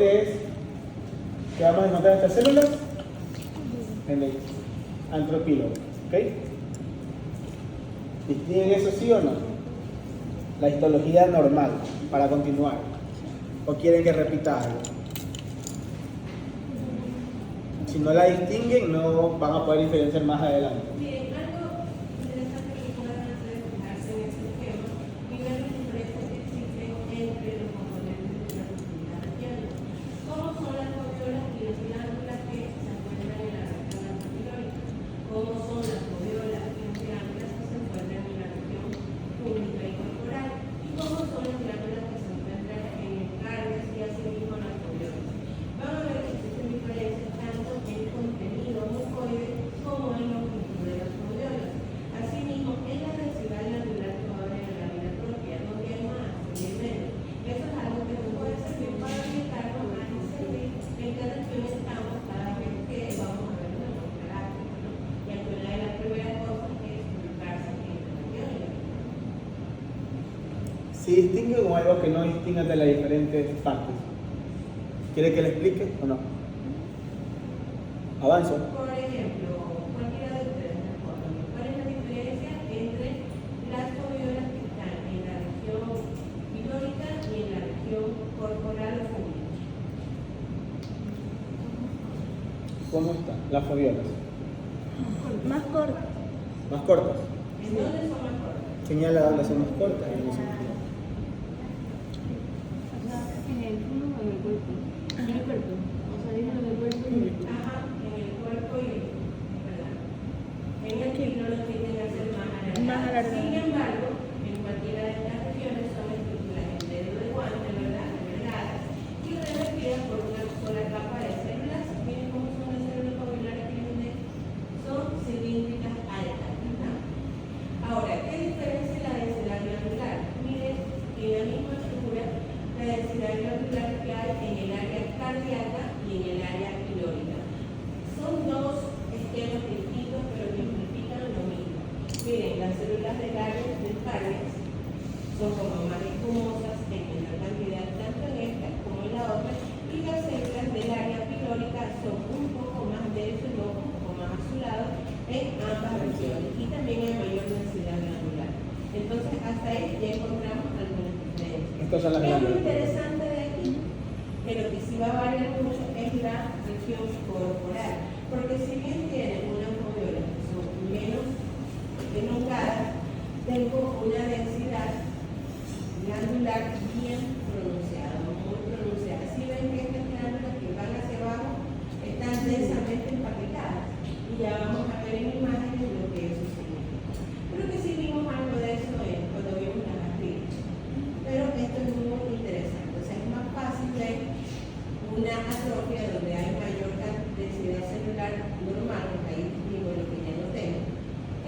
es que vamos a encontrar estas células en el antropílogo, ¿ok? ¿Distinguen eso sí o no? La histología normal, para continuar. ¿O quieren que repita algo? Si no la distinguen, no van a poder diferenciar más adelante. Bien, algo interesante que puedan hacer es fijarse en este esquema y ver las diferencias que existen entre los componentes de la actividad radial. ¿Cómo son las fobiolas y las glándulas que se encuentran en la región antropilórica? ¿Cómo son las fobiolas y las glándulas que se encuentran en la región pública y corporal? ¿Y cómo son las glándulas que se encuentran en el carnes y así mismo las fobiolas? Van a ver que existen diferencias tanto en contenido mucoide como en longitud de las fobiolas. Asimismo, en la densidad glandular que va a haber en la vida propia, donde hay más y hay menos. Eso es algo que nos puede servir para orientarnos a discernir en qué región estamos cada vez que vamos a ver una muestra gráfica, ¿no? Y aquí una de las primeras cosas es ubicarse en esta región. Si distinguen o algo que no distingan de las diferentes partes. ¿Quiere que le explique o no? Avanzo. Por ejemplo, cualquiera de ustedes respondan. ¿Cuál es la diferencia entre las fobiolas que están en la región pilórica y en la región corporal o fúngica? ¿Cómo están las fobiolas? Más corto. ¿Más cortas? ¿En dónde son más cortas? Señala dónde son más cortas y dónde son más largas. En el fondo o en el cuerpo. En el cuerpo. O sea, digo en el cuerpo y en el cuerpo. Ajá, en el cuerpo y ¿verdad? En el pilón tienden a ser más alargadas. Sin embargo, en cualquiera de estas regiones son estructuras en dedo de guante, ¿verdad? Alargadas y revestidas por una sola capa de células. Miren cómo son las células fobulares que tienen. Son cilíndricas altas, ¿verdad? Ahora, ¿qué diferencia la densidad glandular? Miren, en la misma estructura, la densidad glandular que hay en el área cardíaca y en el área pilórica. Son dos esquemas distintos, pero que implican lo mismo. Miren, las células del área del carnes son como más espumosas en menor cantidad, tanto en esta como en la otra, y las células del área pilórica son un poco más denso y un poco más azulado en ambas regiones, y también hay mayor densidad glandular. Entonces, hasta ahí ya encontramos algunas diferencias. Estas son las ¿Qué es lo glándulas. interesante de aquí? Que lo que sí va a variar mucho es la región corporal, porque si bien tienen una fobiola que son menos elongadas, tengo una densidad glandular bien pronunciada, muy pronunciada. Si ven que estas glándulas que van hacia abajo están densamente empaquetadas, y ya vamos a ver en imágenes lo que eso significa. Creo que sí vimos algo de eso cuando vimos la gastritis, pero esto es muy interesante. O sea, es más fácil ver una atrofia donde hay mayor densidad celular normal, porque ahí digo lo que ya no tengo,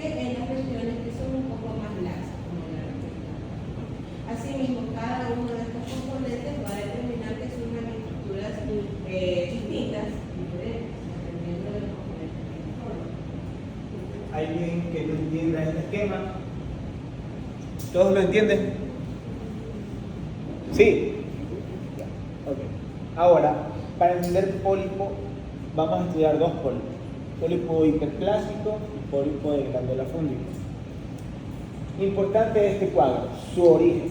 que en las regiones que son un poco más laxas, como en la región. Asimismo, cada uno de estos componentes va a determinar que surjan estructuras distintas, diferentes, dependiendo de los componentes que forman. ¿Alguien que no entienda este esquema? ¿Todos lo entienden? Sí. Ya, ok. Ahora, para entender pólipo, vamos a estudiar dos pólipos. Pólipo hiperplástico y pólipo de glándula fúngica. Importante de este cuadro, su origen.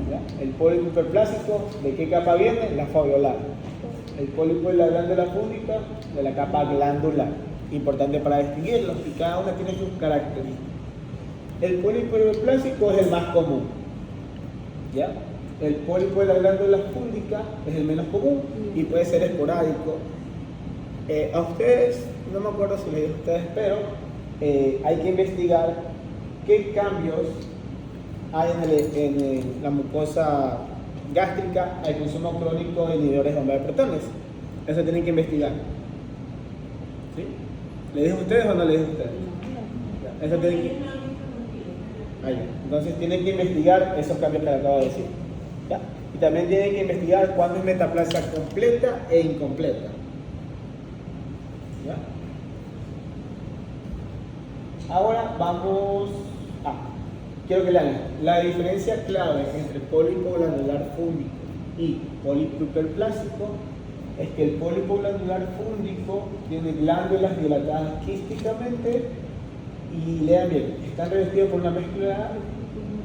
¿Ya? El pólipo hiperplástico, ¿de qué capa viene? La fobiolar. El pólipo de la glándula fúngica, de la capa glandular. Importante para distinguirlos, y cada una tiene sus características. El pólipo hiperplástico es el más común. ¿Ya? El pólipo de la glándula fúngica es el menos común y puede ser esporádico. A ustedes, no me acuerdo si les dije a ustedes, pero hay que investigar qué cambios hay en la mucosa gástrica al consumo crónico de inhibidores de bomba de protones. Eso tienen que investigar. ¿Sí? ¿Le dije a ustedes o no le dije a ustedes? Ya, eso tienen que... Entonces tienen que investigar esos cambios que les acabo de decir. ¿Ya? Y también tienen que investigar cuándo es metaplasia completa e incompleta. ¿Ya? Ahora vamos a... Quiero que lean la diferencia clave entre pólipo glandular fúngico Y pólipo hiperplásico es que el pólipo glandular fúndico tiene glándulas dilatadas quísticamente y lean bien, están revestidos por una mezcla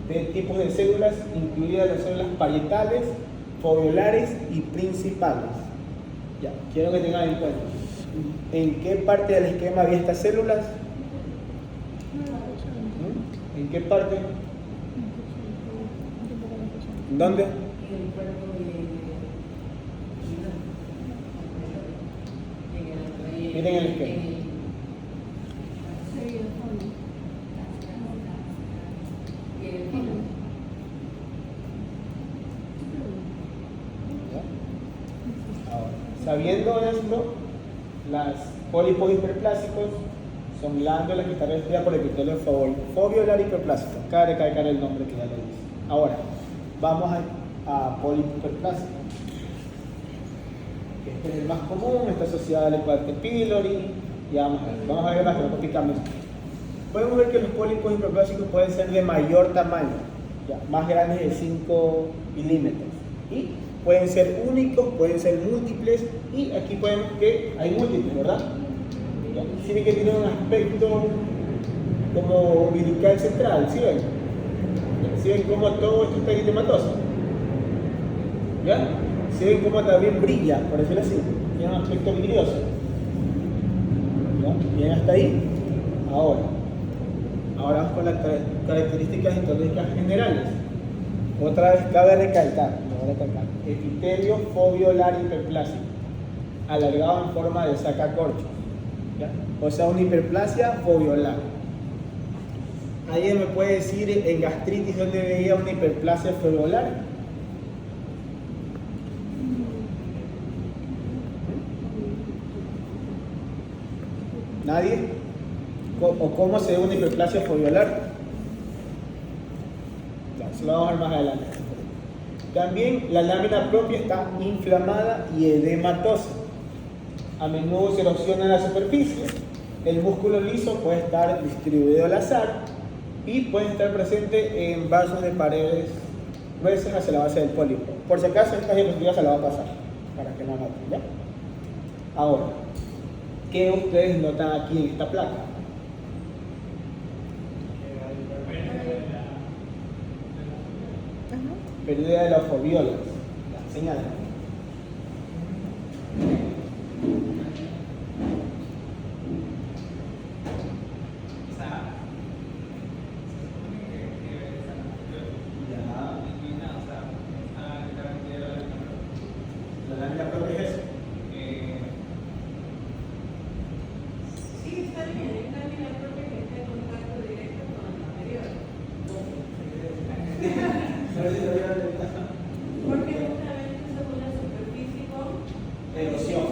de tipos de células, incluidas las células parietales, foveolares y principales. Ya, quiero que tengan en cuenta. ¿En qué parte del esquema había estas células? ¿En qué parte? ¿Dónde? Miren el esquema. Ahora, sabiendo esto, las pólipos hiperplásicos son glándulas que están revestidas por el epitelio foveolar hiperplásico. Acaba de recalcar el nombre que ya lo dice. Ahora, vamos a pólipo hiperplásico. Este es el más común, está asociado al Helicobacter pylori. Y vamos a ver macroscópicamente. Podemos ver que los pólipos hiperplásicos pueden ser de mayor tamaño, ya, más grandes de 5 milímetros. Y pueden ser únicos, pueden ser múltiples. Y aquí podemos ver que hay múltiples, ¿verdad? ¿Sí ven que tiene un aspecto como umbilical central? ¿Sí ven? ¿Sí ven cómo todo esto está eritematoso? ¿Ya? ¿Sí ven cómo también brilla, por decirlo así? Tiene un aspecto vidrioso. ¿Ya? Bien hasta ahí. Ahora vamos con las características histológicas generales. Otra vez cabe recalcar, epitelio foveolar hiperplásico, alargado en forma de sacacorchos. ¿Ya? O sea, una hiperplasia foveolar. ¿Alguien me puede decir en gastritis dónde veía una hiperplasia foveolar? ¿Nadie? ¿O cómo se ve una hiperplasia foveolar? Ya, se lo vamos a ver más adelante. También la lámina propia está inflamada y edematosa. A menudo se erosiona la superficie. El músculo liso puede estar distribuido al azar y puede estar presente en vasos de paredes gruesas hacia la base del pólipo. Por si acaso, esta diapositiva se la va a pasar para que no noten, ¿ya? Ahora, ¿qué ustedes notan aquí en esta placa? Pérdida de los foviolas. Señala. La lámina propia es eso. Sí, está bien, es la lámina propia que está en contacto directo con el anterior. Porque justamente son una superficie con Erosión.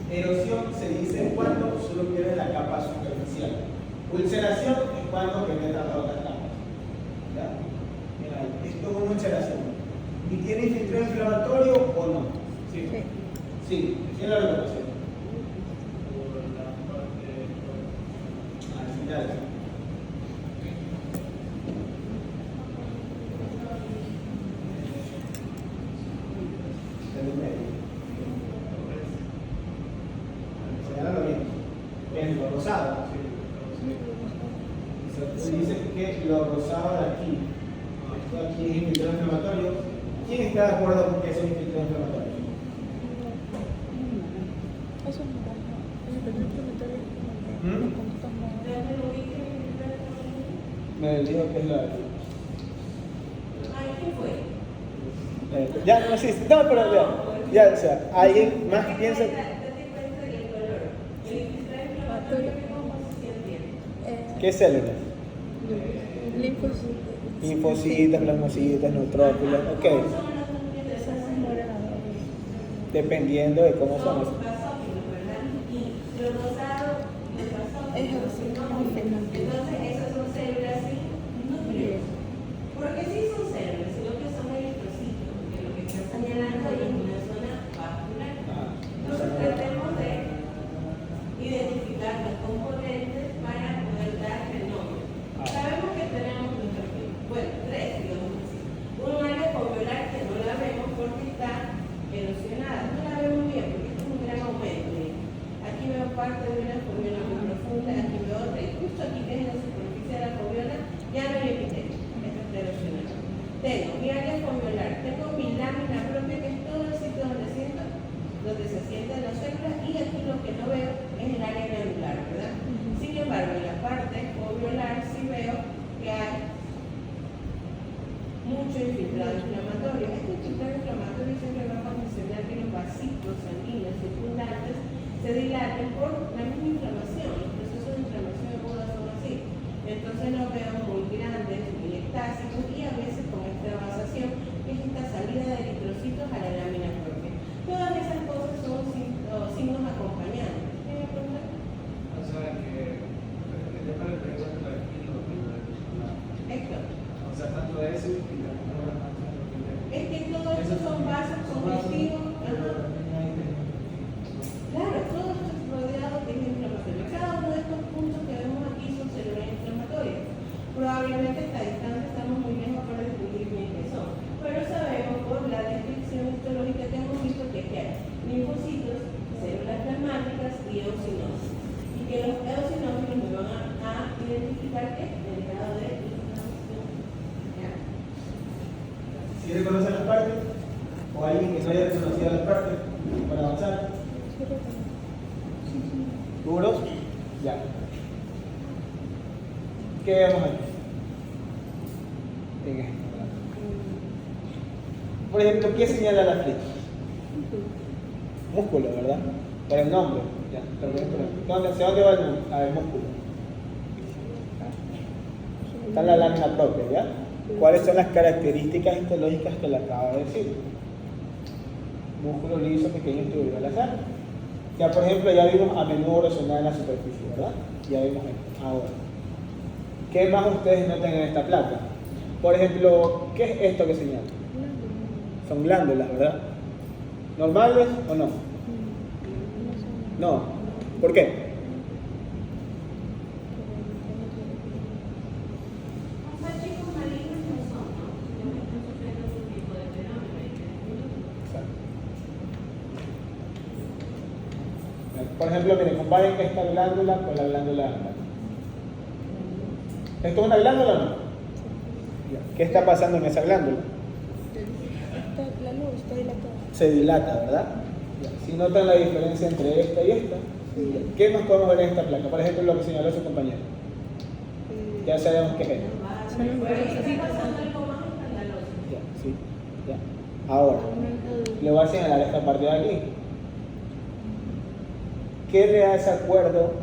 Erosión se dice cuando solo pierde la capa superficial. Ulceración es cuando penetra las otras capas. ¿Ya? Mira, esto es una ulceración. ¿Y tiene infiltrado inflamatorio o no? Sí. Sí, tiene la relación. Al final. Señalalo bien. En lo rosado. Se dice que lo rosado de aquí. Esto aquí es infiltrado inflamatorio. ¿Quién está de acuerdo con que eso es infiltrado inflamatorio? Me dijo que es la. Ay, ¿qué fue? Ya no existe. No, pero ya, o sea, alguien más piensa. Date cuenta del color. El infiltrado inflamatorio, ¿qué composición tiene? ¿Qué células? Linfocitos. Linfocitos, plasmocitos, neutrófilos. Ok. ¿Cómo son las núcleos de esas? Dependiendo de cómo son. Basófilos, ¿verdad? Y lo rosado, los basófilos, Es sinónimos. Entonces, esas son células sin núcleos. Porque sí son células, sino que son eritrocitos, porque lo que está señalando ahí es una zona vascular. Entonces, tratemos de identificar los componentes para poder dar el nombre. Sabemos que tenemos nuestro, bueno, tres, digamos así. Un área foveolar que no la vemos porque una foviola muy profunda, aquí veo otra, y justo aquí que es la superficie de la foviola, ya no hay epitelio, esto es erosionado. Tengo mi área foviolar, tengo mi lámina propia, que es todo el sitio donde se sientan las células, y aquí lo que no veo es el área glandular, ¿verdad? Sin embargo, en la parte foviolar sí veo que hay mucho infiltrado inflamatorio. Este infiltrado inflamatorio siempre va a condicionar que los vasitos sanguíneos circundantes se dilaten por la misma inflamación. Los procesos de inflamación aguda son así. Entonces los veo muy grandes, muy ectásicos, y a veces con esta vasación, que es esta salida de eritrocitos a la lámina propia. Todas esas cosas son signos acompañantes. ¿Qué me preguntan? O sea que yo me pregunto aquí lo mismo. Héctor. O sea, tanto eso y la Es que todo esto son vasos congestivos. Claro, todo esto es rodeado de inflamatorio. Cada uno de estos puntos que vemos aquí son células inflamatorias. Probablemente a esta distancia estamos muy lejos para descubrir bien qué son. Pero sabemos por la descripción histológica que hemos visto que hay linfocitos, células plasmáticas y eosinosis. Y que los eosinófilos me van a identificar que el grado de inflamación. ¿Ya? ¿Sí reconocen las partes? ¿O alguien que no haya reconocido las partes para avanzar? ¿Seguros? Ya. ¿Qué vemos aquí? En esto. Por ejemplo, ¿qué señala la flecha? Músculo, ¿verdad? Por el nombre. Ya. ¿Hacia dónde va el músculo? Está en la lámina propia, ¿ya? ¿Cuáles son las características histológicas que le acabo de decir? Músculo liso, pequeño, distribuido al azar. Ya, por ejemplo, ya vimos a menudo erosionada en la superficie, ¿verdad? Ya vimos esto. Ahora, ¿qué más ustedes notan en esta placa? Por ejemplo, ¿qué es esto que señala? Son glándulas, ¿verdad? ¿Normales o no? No. ¿Por qué? Por ejemplo, miren, comparen esta glándula con la glándula ámbar. ¿Esto es una glándula o no? ¿Qué está pasando en esa glándula? La luz está dilatada. Se dilata, ¿verdad? Si notan la diferencia entre esta y esta, ¿qué más podemos ver en esta placa? Por ejemplo, lo que señaló su compañero. Ya sabemos qué es esto. Ya, sí, ya. Ahora, le voy a señalar esta parte de aquí. ¿Qué le hace acuerdo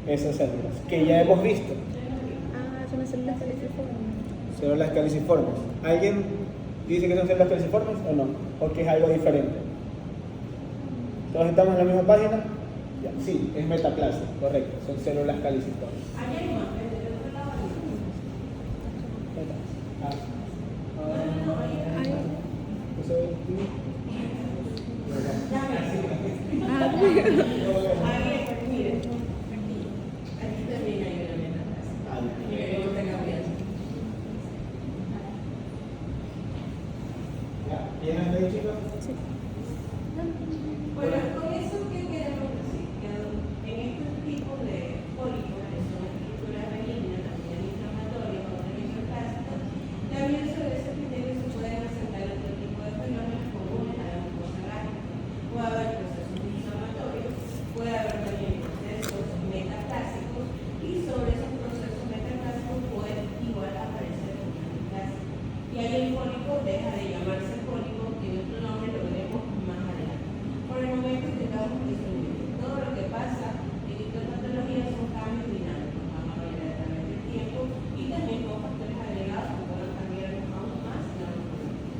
esas células? Que ya hemos visto. Son células caliciformes. Células caliciformes. ¿Alguien dice que son células caliciformes o no? ¿O que es algo diferente? ¿Todos estamos en la misma página? Ya, sí, es metaplasia, correcto. Son células caliciformes. ¿Tienes ahí, chicos? Sí. Bueno, con eso que queremos decir, que en estos tipos de pólipos, que son estructuras benignas, también inflamatorias o mesoplásticas, también sobre ese criterio se pueden asentar otro tipo de fenómenos comunes a la mucosa gástrica. Puede haber procesos inflamatorios, puede haber también procesos metaplásicos, y sobre esos procesos metaplásicos puede igual aparecer una metaplasia. Y ahí el pólipo deja de llamarse pólipo, tiene otro nombre, lo veremos más adelante. Por el momento intentamos disminuir. Todo lo que pasa en estas patologías son cambios dinámicos, van a variar a través del tiempo y también con factores agregados que pueden cambiarnos aún más la morfología.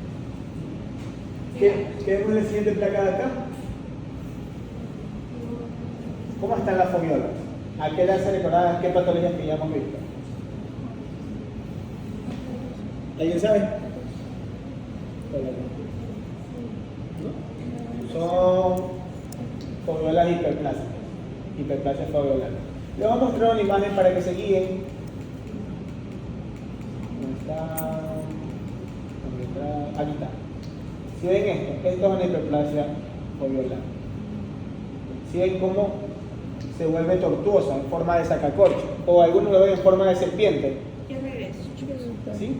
¿Qué vemos en la siguiente placa de acá? ¿Cómo están las foviolas? ¿A qué le hace recordar qué patologías que ya hemos visto? ¿Alguien sabe? ¿No? Son foviolas hiperplásicas. Hiperplasia foviolar. Les voy a mostrar una imagen para que se guíen. ¿Dónde está? ¿Dónde está? Aquí está. Si ven esto es una hiperplasia foviolar. Si ven cómo se vuelve tortuosa en forma de sacacorcho, o algunos lo ven en forma de serpiente. ¿Qué regreso? ¿Sí?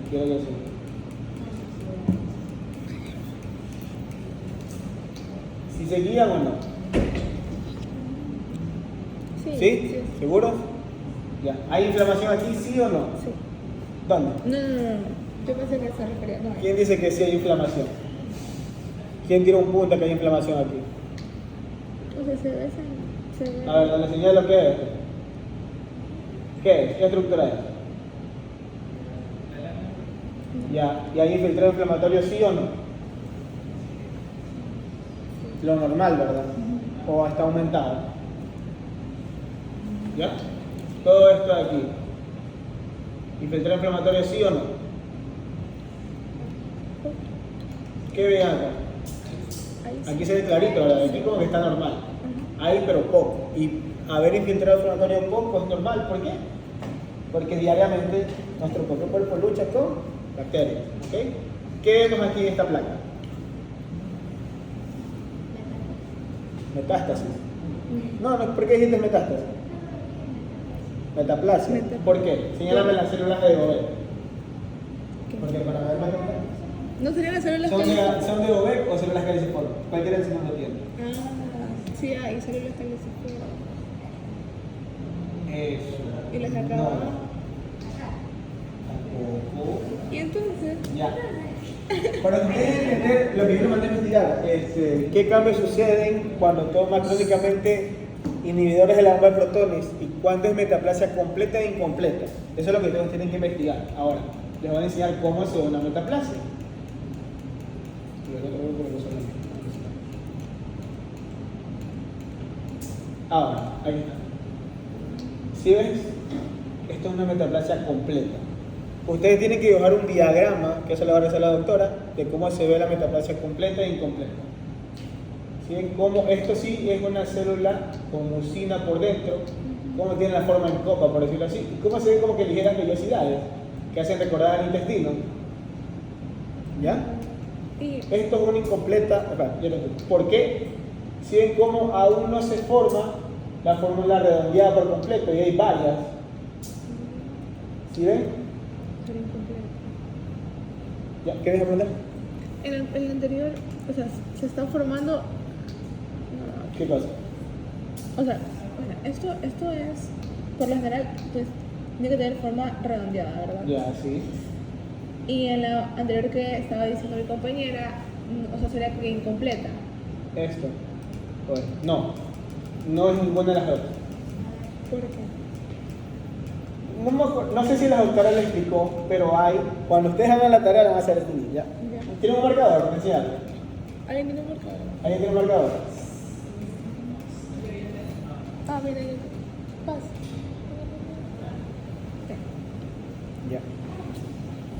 Quiero que sí. ¿Si se guían o no? ¿Sí? ¿Seguro? Ya. ¿Hay inflamación aquí, sí o no? Sí. ¿Dónde? No. Yo pensé que se refería. No. ¿Quién dice que sí hay inflamación? ¿Quién tira un punto que hay inflamación aquí? O sea, se ve. A ver, le señalo qué es. ¿Qué es? ¿Qué estructura es? Ya. ¿Y hay infiltrado inflamatorio, sí o no? Lo normal, ¿verdad? O está aumentado. ¿Ya? Todo esto de aquí. ¿Infiltrado inflamatorio, sí o no? ¿Qué ven acá? Aquí se ve clarito, ¿verdad? Aquí como que está normal. Hay, pero poco. Y haber infiltrado inflamatorio poco es normal. ¿Por qué? Porque diariamente nuestro propio cuerpo lucha con bacterias. ¿Ok? ¿Qué vemos aquí en esta placa? Metástasis. No, ¿por qué dijiste metástasis? Metaplasia. ¿Por qué? Señálame las células de Gobet. Porque para ver metástasis. ¿No serían las células ¿Son que de Gobet o células caliciformes? Cualquiera del segundo tiene. sí, hay células que les Eso. y les No. acaba. Tampoco. Y entonces. Ya. Para ustedes entender lo que yo les mandé a investigar, qué cambios suceden cuando toma crónicamente inhibidores de la bomba de protones y cuándo es metaplasia completa e incompleta. Eso es lo que ustedes tienen que investigar. Ahora, les voy a enseñar cómo se da una metaplasia. Ahora, ahí está. ¿Sí ves? Esto es una metaplasia completa. Ustedes tienen que dibujar un diagrama, que eso le va a hacer la doctora, de cómo se ve la metaplasia completa e incompleta. ¿Sí ven cómo esto sí es una célula con mucina por dentro? Cómo tiene la forma en copa, por decirlo así. Y cómo se ven como que ligeras vellosidades que hacen recordar al intestino. ¿Ya? Y Esto es una incompleta. ¿Por qué? Si ven cómo aún no se forma la fórmula redondeada por completo y hay varias. ¿Sí ven? sería incompleto. ¿Ya? ¿Qué deja aprender? En el anterior, o sea, se está formando. ¿Qué cosa? O sea, bueno, esto es, por lo general, pues, tiene que tener forma redondeada, ¿verdad? Ya, sí. Y en la anterior que estaba diciendo mi compañera, o sea, sería que incompleta. Esto. Pues, no. No es ninguna de las dos. ¿Por qué? No sé si la doctora le explicó, pero hay. Cuando ustedes hagan la tarea, la van a hacer así. ¿Ya? ¿Tienen un marcador para enseñarle? ¿Alguien tiene un marcador? ¿Alguien tiene un marcador? Mira, pasa. Ya.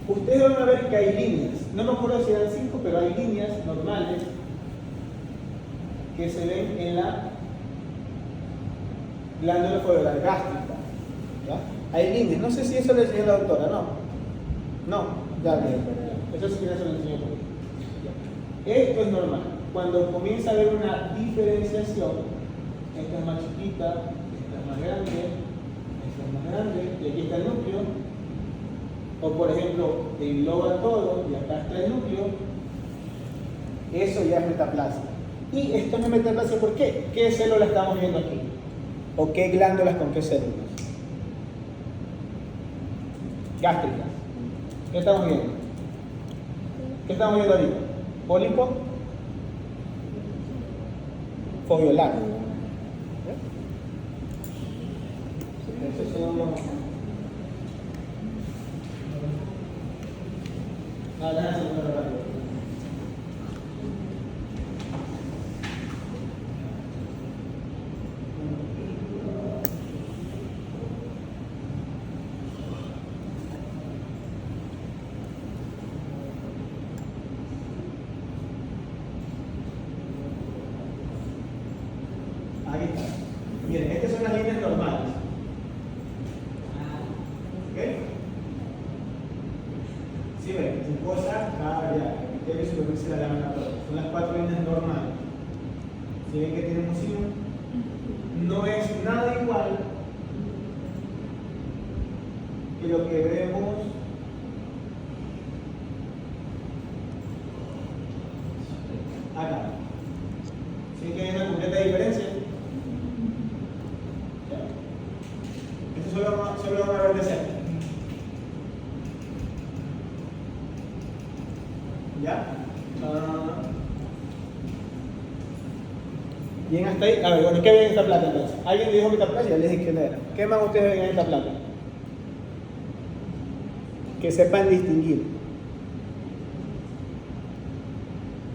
Ustedes van a ver que hay líneas. No me acuerdo si eran 5, pero hay líneas normales que se ven en la glándula foveolar gástrica. ¿Ya? Hay líneas. No sé si eso le enseñó la doctora, ¿no? No, ya, bien. Eso sí que se lo enseñó. Ya. Esto es normal. Cuando comienza a haber una diferenciación, esta es más chiquita, esta es más grande, esta es más grande, y aquí está el núcleo. O por ejemplo, engloba todo y acá está el núcleo. Eso ya es metaplasia. Y esto no es metaplasia, ¿por qué? ¿Qué células estamos viendo aquí? ¿O qué glándulas con qué células? Gástricas. ¿Qué estamos viendo? ¿Qué estamos viendo ahorita? ¿Pólipo? Foveolar. Esos son los... déjame hacer un rápido. Aquí está. Miren, estas son las líneas normales. ¿Ok? Sí, ven, mucosa, ya, superficie de la lámina. Son las 4 líneas normales. ¿Sí ven que tiene emoción? No es nada igual que lo que vemos acá. ¿Sí que hay una completa diferencia? Esto solo van a ver de cerca. ¿Ya? Bien, hasta ahí. A ver, bueno, ¿qué ven en esta plata entonces? ¿Alguien dijo que esta plata? Ya les dije quién era. ¿Qué más ustedes ven en esta plata? Que sepan distinguir.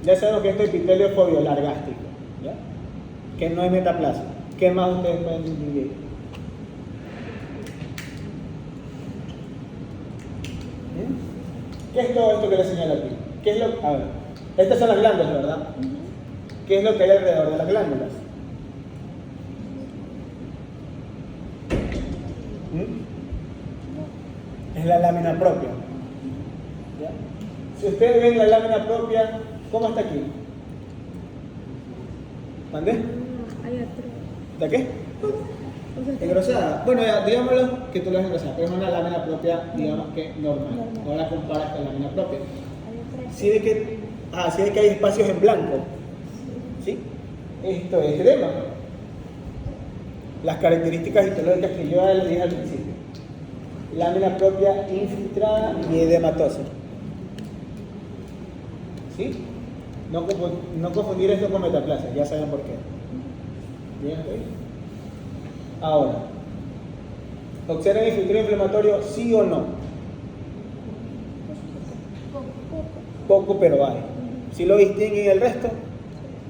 Ya sabemos que esto es epitelio fobiolar-gástrico, ¿ya? Que no es metaplasma. ¿Qué más ustedes pueden distinguir? ¿Qué es todo esto que les señalo aquí? ¿Qué es lo? A ver, estas son las glándulas, ¿verdad? ¿Qué es lo que hay alrededor de las glándulas? Es la lámina propia. ¿Ya? Si ustedes ven la lámina propia, ¿cómo está aquí? ¿Mandé? Ahí atrás. ¿De qué? O sea, Engrosada. Bueno, ya, digámoslo que tú la has engrosado, pero es una lámina propia, digamos que normal. No la comparas con la lámina propia. ahí atrás. Sí de que hay espacios en blanco. ¿Sí? Esto es edema. Las características histológicas que yo ya les dije al principio. Lámina propia infiltrada y edematosa. ¿Sí? No confundir esto con metaplasia, ya saben por qué. ¿Bien? ¿Ok? Ahora, ¿observan infiltrado inflamatorio sí o no? Poco, pero hay. ¿Sí lo distinguen el resto?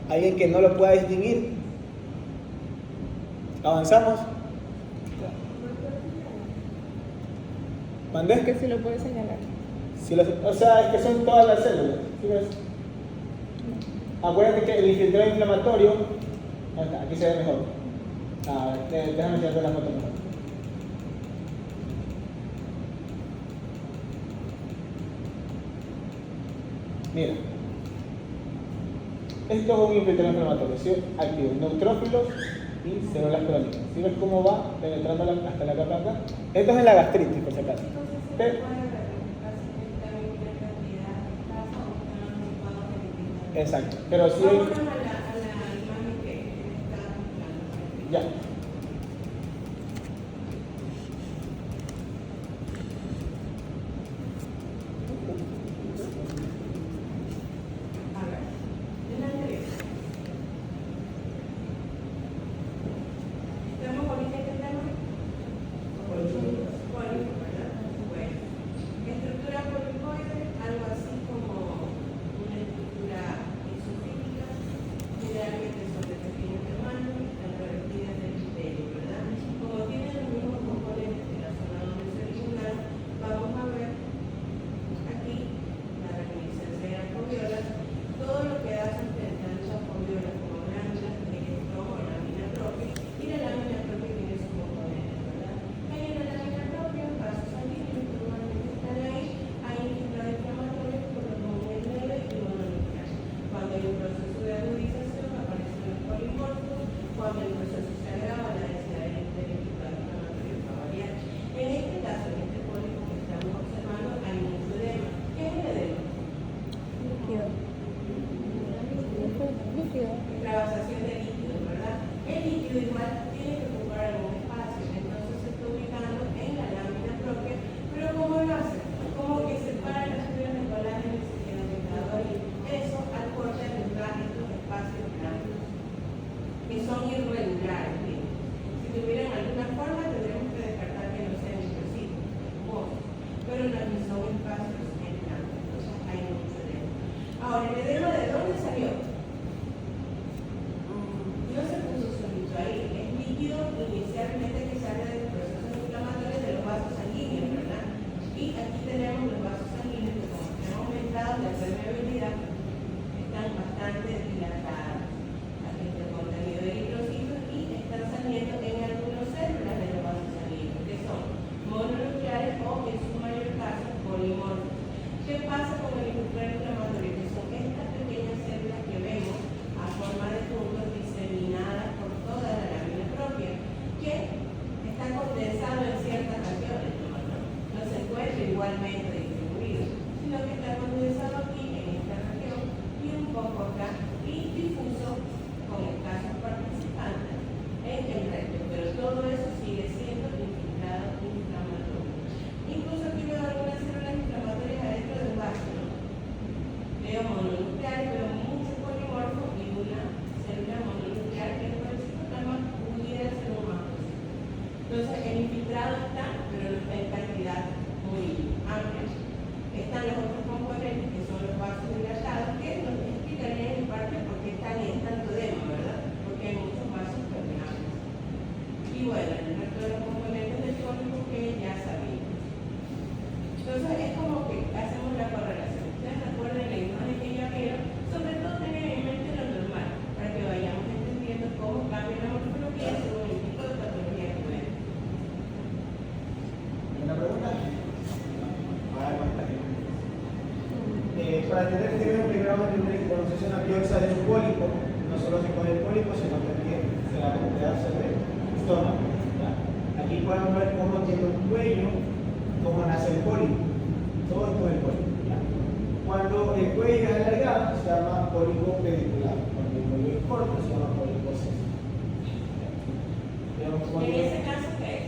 ¿Alguien que no lo pueda distinguir? ¿Avanzamos? ¿Mandé? Es que sí lo puedes señalar. O sea, es que son todas las células. ¿Sí ves? Acuérdate que el infiltrado inflamatorio, aquí se ve mejor. Déjame enseñarte la foto mejor. Mira, esto es un infiltrado inflamatorio, ¿sí? Activo, neutrófilos y células crónicas. ¿Sí ves cómo va penetrando hasta la capa acá? Esto es en la gastritis, por si acaso. Exacto, pero sí. Ya. Inflamatorio, que son estas pequeñas células que vemos a forma de puntos, términos, primero vamos a entender que cuando se hace una biopsia de un pólipo, no solo se coge el pólipo, sino también se da un pedazo de estómago. ¿Ya? Aquí podemos ver cómo tiene un cuello, cómo nace el pólipo. Todo esto es el pólipo. ¿Ya? Cuando el cuello es alargado, se llama pólipo pedicular. Cuando el cuello es corto, se llama pólipo césico. En ese caso, ¿qué es?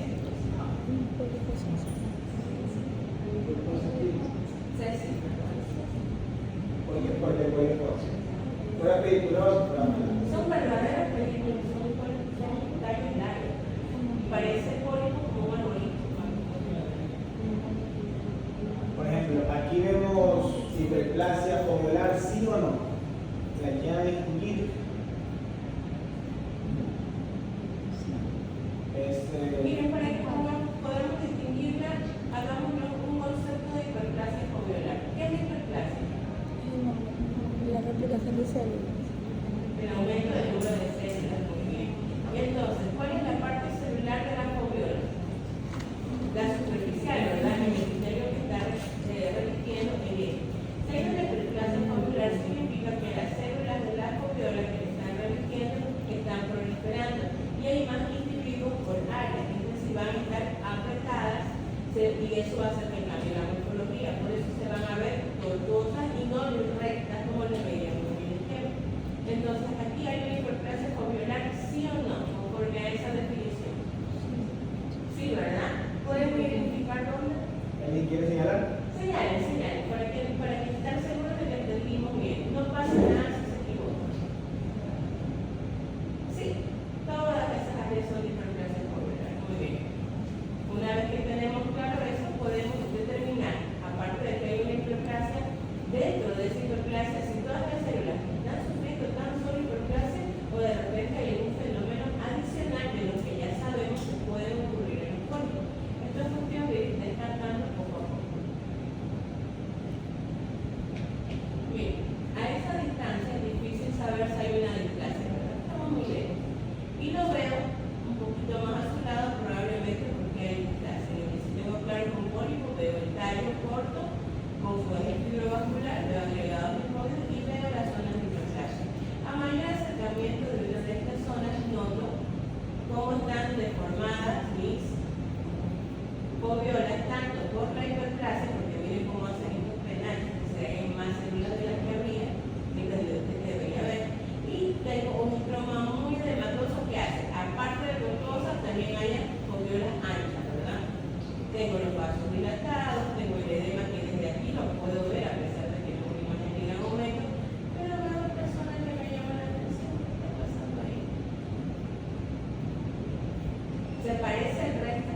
Césico. Porque el cuello es corto. Fuera pedicular, Son verdaderos películas, son tallos largos. Parece pólipo como un arbolito. por ejemplo, aquí vemos hiperplasia foveolar, ¿sí o no? La quieren distinguir. Miren, para que podamos distinguirla, hagamos un concepto de hiperplasia foveolar. ¿Qué es hiperplasia? La replicación de células. El aumento del número de células. Muy bien. Entonces, ¿cuál es la parte celular de la foveola? La superficial, ¿verdad? El epitelio que está revestiendo en él. Si hay una hiperplasia foveolar, significa que las células de la foveola que le están revestiendo están proliferando. Y hay más individuos por área, es decir, van a estar apretadas y eso va a hacer que cambie la morfología. Por eso se van a ver tortuosas y no rectas como le veíamos en el ejemplo. Entonces, aquí hay una hiperplasia foveolar, ¿sí o no? Conforme a esa definición. Sí, ¿verdad? ¿Podemos identificar dónde? ¿Alguien quiere señalar? Señalen, para que estar seguros de que entendimos bien. No pasa nada si se equivoca. Sí, todas esas áreas son hiperplasia foveolar. Muy bien. Una vez que tenemos claro eso, podemos determinar, aparte de que hay una hiperplasia, dentro de esa hiperplasia, si todas las células están sufriendo tan solo hiperplasia o de repente hay algún fenómeno adicional de lo que ya sabemos que puede ocurrir en el cuerpo. Esto es cuestión de ir descartando poco a poco. Bien, a esa distancia es difícil saber si hay una displasia, ¿verdad? Estamos muy lejos. Y lo veo un poquito más a su lado, probablemente porque hay displasia. Lo que sí tengo claro con pólipo, veo el tallo corto, con su eje fibrovascular, veo agregados linfócitos y veo las zonas de hiperplasia. A mayor acercamiento de una de estas zonas, noto cómo están deformadas mis foveolas, tanto por la hiperplasia, porque miren cómo hacen estos penachos, que se ven más células de las que habría, que debería haber. Y tengo un estroma muy edematoso que hace, aparte de tortuosas, también hay foveolas anchas, ¿verdad? Tengo los vasos dilatados, tengo el edema que desde aquí lo puedo ver, a pesar de que no es una imagen en gran momento, pero veo personas que me llaman la atención. ¿Qué está pasando ahí? ¿Se parece al resto?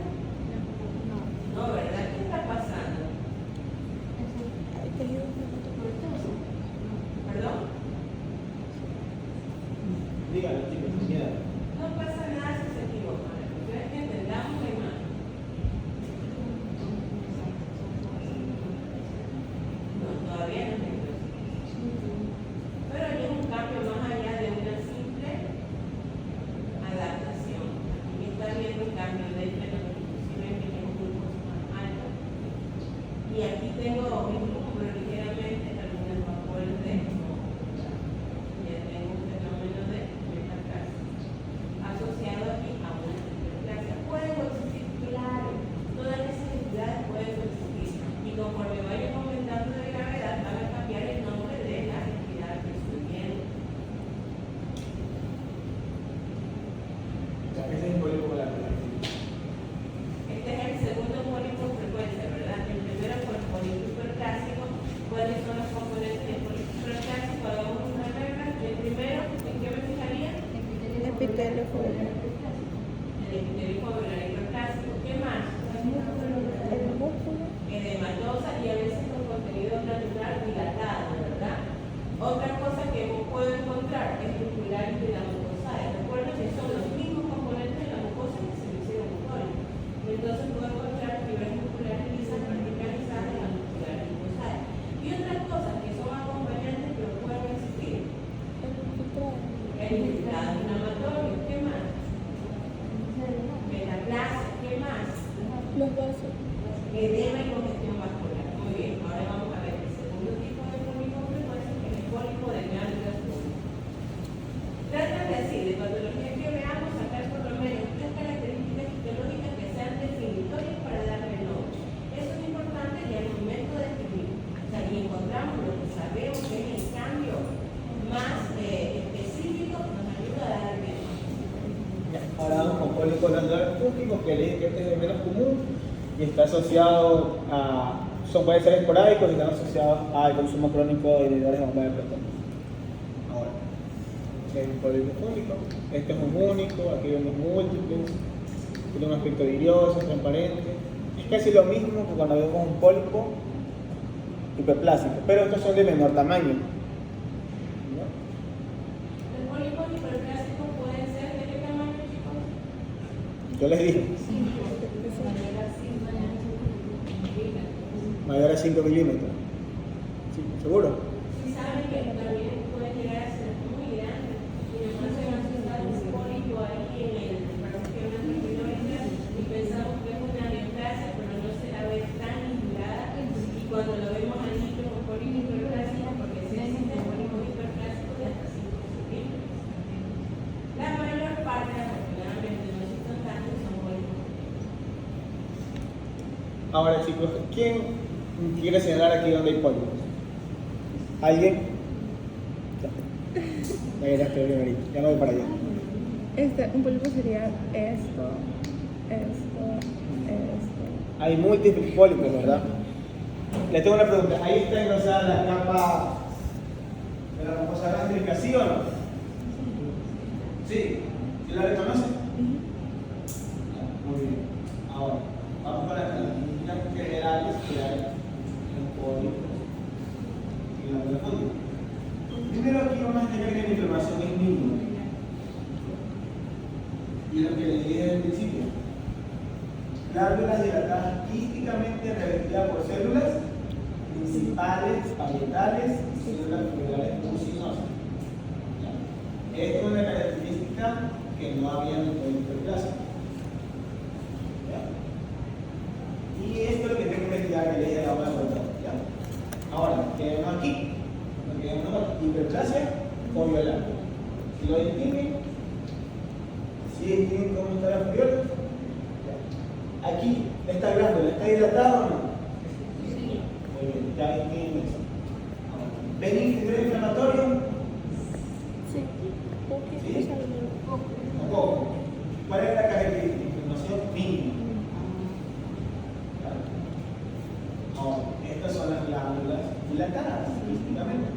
No, ¿verdad? ¿Qué está pasando? ¿Perdón? Dígalo, chicos, sin miedo. No pasa nada si se equivocan. La cuestión es que entendamos la imagen. No, todavía no tengo. Pero hay un cambio más allá de una simple adaptación. Aquí está viendo un cambio de fenómeno, inclusive que tengo grupos más altos. Y aquí tengo vislumbro ligeramente algunas vacuolas de ya tengo un fenómeno de metaplasia asociado aquí a una hiperplasia. Puede coexistir, claro, todas esas entidades pueden coexistir y conforme vayan aumentando de gravedad van a cambiar el nombre de la entidad que estoy viendo. O sea, ese es el pólipo con la Este es el segundo pólipo en frecuencia, ¿verdad? El primero fue el pólipo hiperplásico. ¿Cuáles son los componentes del pólipo hiperplásico? Hagamos una regla. El primero, ¿en qué me fijaría? Epitelio foveolar. El epitelio foveolar hiperplásico. ¿Qué más? El músculo. Edematosa y a veces con contenido glandular dilatado, ¿verdad? Otra cosa que puedo encontrar es musculares de la mucosa. Recuerden que son los mismos componentes de la mucosa que se le hicieron pólipo. Entonces puedo encontrar fibras musculares lisas verticalizadas en la muscular mucosa. Y otras cosas que son acompañantes pero pueden existir. El infiltrado inflamatorio, ¿qué más? Metaplasia, ¿qué más? Los vasos. Edema y congestión vascular. Muy bien, ahora vamos a ver el segundo tipo de pólipo frecuencia pólipo glandular fúngicos, que le dije que este es el menos común y está asociado a, pueden ser esporádicos y están asociados al consumo crónico de inhibidores de bomba de protón. Ahora, este es un pólipo fúngico, este es un único, aquí vemos múltiples, tiene un aspecto vidrioso, transparente. Es casi lo mismo que cuando vemos un pólipo hiperplásico, pero estos son de menor tamaño. Los pólipos hiperplásicos pueden ser de qué tamaño, chicos? Yo les dije, mayor a 5 milímetros. Sí, ¿seguro? Si saben que también puede llegar a ser muy grande, y además se va a usar un pólipo ahí en el parqueo y pensamos que es una neoplasia, pero no se la ve tan inflada, y cuando lo vemos ahí como pólipo hiperplásico, porque si existen pólipos hiperplásicos de hasta 5 centímetros. La mayor parte, afortunadamente, no son tantos, son pólipos. Ahora chicos, ¿quién quiere señalar aquí donde hay pólipos? ¿Alguien? Ya verás que viene ahorita, ya me voy para allá. Un pólipo sería esto. Hay múltiples pólipos, ¿verdad? Les tengo una pregunta. Ahí está engrosada la capa de la mucosa gástrica, ¿sí o no? ¿Sí? ¿Sí la reconocen? Muy bien. Ahora, vamos con las características generales que hay en un pólipo y la profundidad. Primero aquí vamos a tener que la inflamación es mínima. Y lo que les dije desde el principio. Glándulas dilatadas quísticamente revestidas por células principales, parietales y células fibulares mucinosas. Esto es una característica que no había en el pólipo hiperplásico. Y esto es lo que tengo que investigar que le dije a la hora de contar. Ahora, ¿qué vemos aquí? Lo que vemos aquí, hiperplasia o violar. Si lo distinguen, si distinguen cómo está la fibrola. Aquí, esta glándula, ¿está dilatada o no? Sí. Muy bien, ya distinguen eso. ¿Ven indicador inflamatorio? Sí. ¿Sí? Un poco. ¿Cuál es la característica? Inflamación mínima. Ahora, estas son las glándulas dilatadas, quísticamente.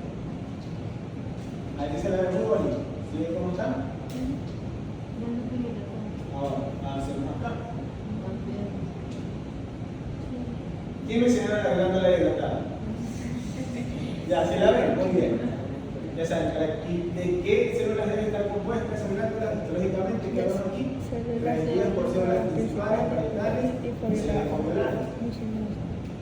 Aquí se la ve muy bonito. ¿Sí? ¿Cómo están? Ahora, hacemos acá. ¿Quién me señala la glándula dilatada? Ya, ¿se la ven? Muy bien. Ya saben, ¿de qué células deben estar compuestas esas glándulas? Histológicamente, ¿qué vemos aquí? Revestidas por células principales, parietales y células fibulares.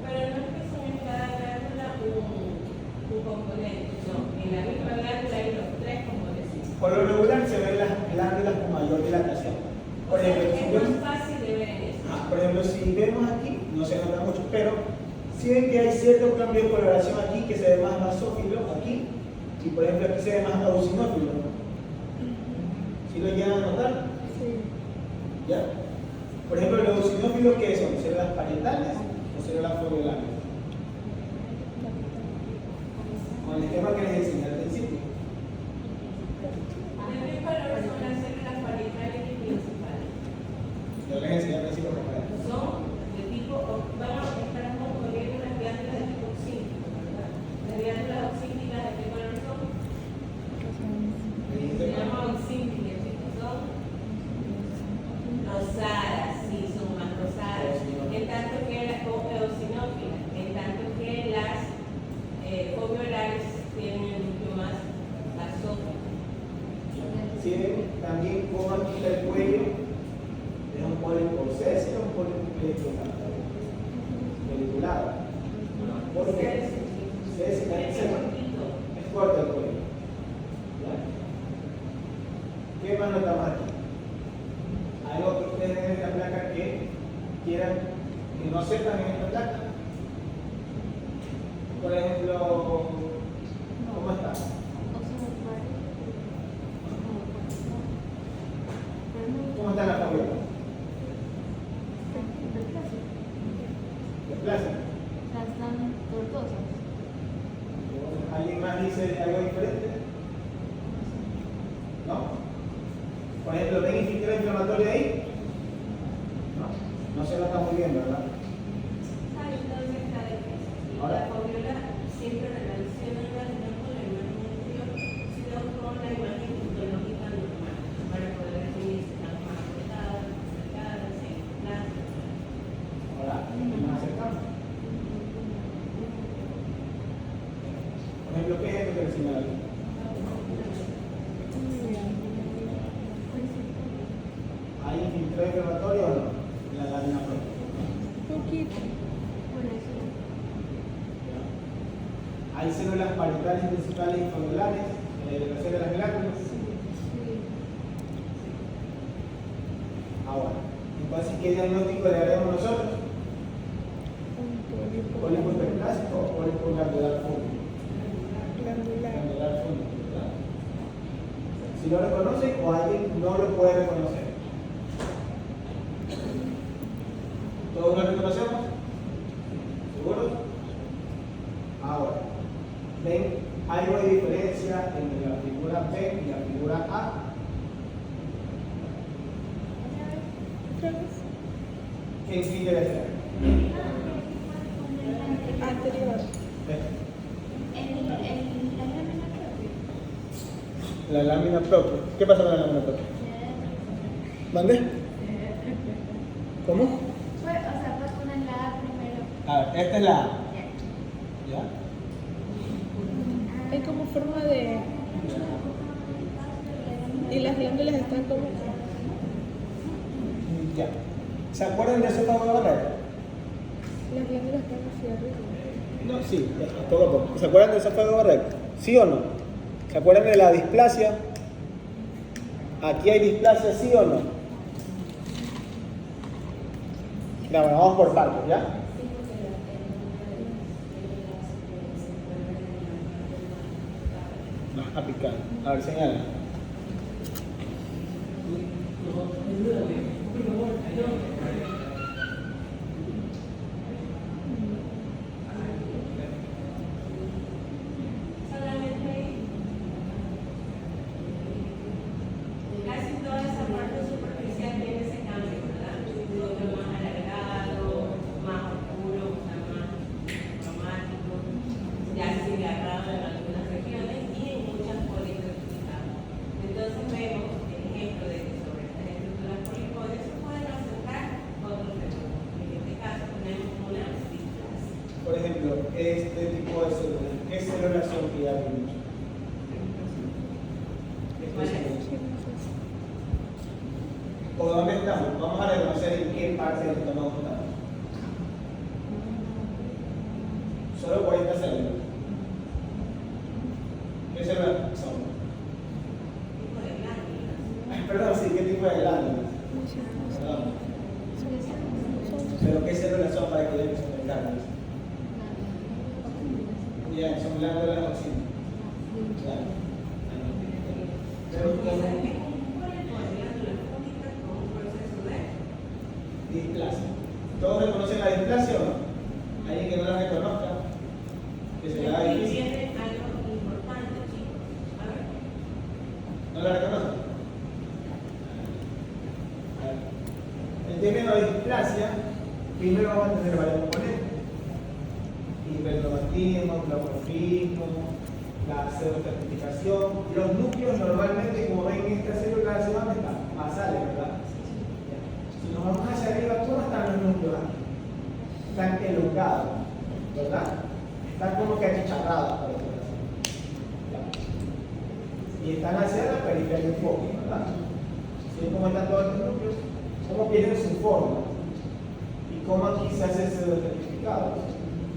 Pero no es que son en cada glándula un componente, no. En la misma glándula hay los tres componentes. Por lo regular se ven las glándulas con mayor dilatación. O sea, es más fácil de ver en eso. Por ejemplo, si vemos aquí, no se nota mucho, pero si ven que hay cierto cambio de coloración aquí, que se ve más basófilo aquí, y por ejemplo aquí se ve más eosinófilo. ¿Sí lo llegan a notar? Sí. ¿Ya? Por ejemplo, los eosinófilos, ¿qué son? ¿Células parietales o células fibulares? Con el esquema que les enseñé al principio. ¿De qué color son las células parietales y principales? Yo les enseñé al principio cómo era. Son de tipo, estamos poniendo unas glándulas de tipo oxígeno, ¿verdad? Las glándulas oxígenas, ¿de qué color son? Se llama oxígeno, chicos, son rosadas, sí, son más rosadas. En tanto que las eosinófilas, en tanto que las foveolares tienen el núcleo más basófilo. Si ven también cómo aquí está el cuello, es un pólipo césico, un pólipo peliculado. ¿Por qué? Césico, es corto el cuello. ¿Ya? ¿Qué más notamos aquí? Algo que ustedes ven en esta placa que quieran que no sepan en esta placa. Por ejemplo, ¿cómo está? ¿Cómo está la fabiola? ¿Desplaza? ¿Alguien más dice algo diferente? ¿No? Por ejemplo, ¿ven el filtro inflamatorio ahí? No se nota muy bien, ¿verdad? La fobiola siempre relaciona la imagen con la imagen anterior, sino con la imagen histológica normal, para poder definir si están más apretadas, más cercanas, si hay plástico. Ahora, más acercamos. Por ejemplo, ¿qué es esto que le señala? ¿Hay infiltrado inflamatorio o no? En la lámina propia. Poquito. ¿Hay células parietales principales y foliolares en la elevación de las glándulas? Ahora, entonces, ¿qué diagnóstico le haremos nosotros? ¿Pólipo hiperplásico o pólipo glandular fúngico? Glandular fúngico, ¿verdad? Si lo reconoce o alguien no lo puede reconocer. ¿Todos lo reconocemos? ¿Seguros? Ahora, ¿ven algo de diferencia entre la figura B y la figura A? Otra vez. ¿Qué sigue de ser? Anterior. La lámina propia. ¿Qué pasa con la lámina propia? ¿Mande? ¿Cómo? A ver, esta es la A. ¿Ya? Es como forma de. Y las glándulas están como. Ya. ¿Se acuerdan de esófago de Barrett? Las glándulas están hacia arriba. No, sí, ya, poco a poco. ¿Se acuerdan de esófago de Barrett? ¿Sí o no? ¿Se acuerdan de la displasia? ¿Aquí hay displasia, sí o no? Ya, bueno, vamos por partes, ¿ya? A picar. A ver, señala. Casi toda esa parte superficial tiene ese cambio, ¿verdad? Otro más alargado, más oscuro, o sea, más cromático, ya sigue agarrado en algunas regiones y en muchas politropicadas. Entonces vemos el ejemplo de que sobre estas estructuras polipoides se pueden acercar otros fenómenos. En este caso tenemos una displasia. Por ejemplo, este tipo de células. ¿Qué células son que ya vimos? ¿O dónde estamos? Vamos a reconocer en qué parte del estómago estamos. Solo 40 células. ¿Qué células son? Tipo de glándulas. Ay, perdón, sí, ¿qué tipo de glándulas? Perdón. ¿Pero qué células son para que vean que son glándulas? Bien, son glándulas de oxígeno. Claro. Displasia. ¿Todos reconocen la displasia o no? ¿Alguien que no la reconozca? Que se le haga Aquí difícil. viene algo importante, chicos. A ver. ¿No la reconocen? A ver. El término de displasia, primero vamos a tener varios componentes. Hipercromatismo, pleomorfismo, la pseudoestratificación. Los núcleos normalmente, como ven en esta célula, ¿hacia dónde están? Basales, ¿verdad? Si nos vamos hacia arriba, ¿cómo están los núcleos aquí? Están elongados, ¿verdad? Están como que achicharrados, por decirlo así. ¿Ya? Y están hacia la periferia un poco, ¿verdad? ¿Sí? ¿Cómo están todos estos núcleos? ¿Cómo pierden su forma? ¿Y cómo aquí se hace el pseudoestratificado?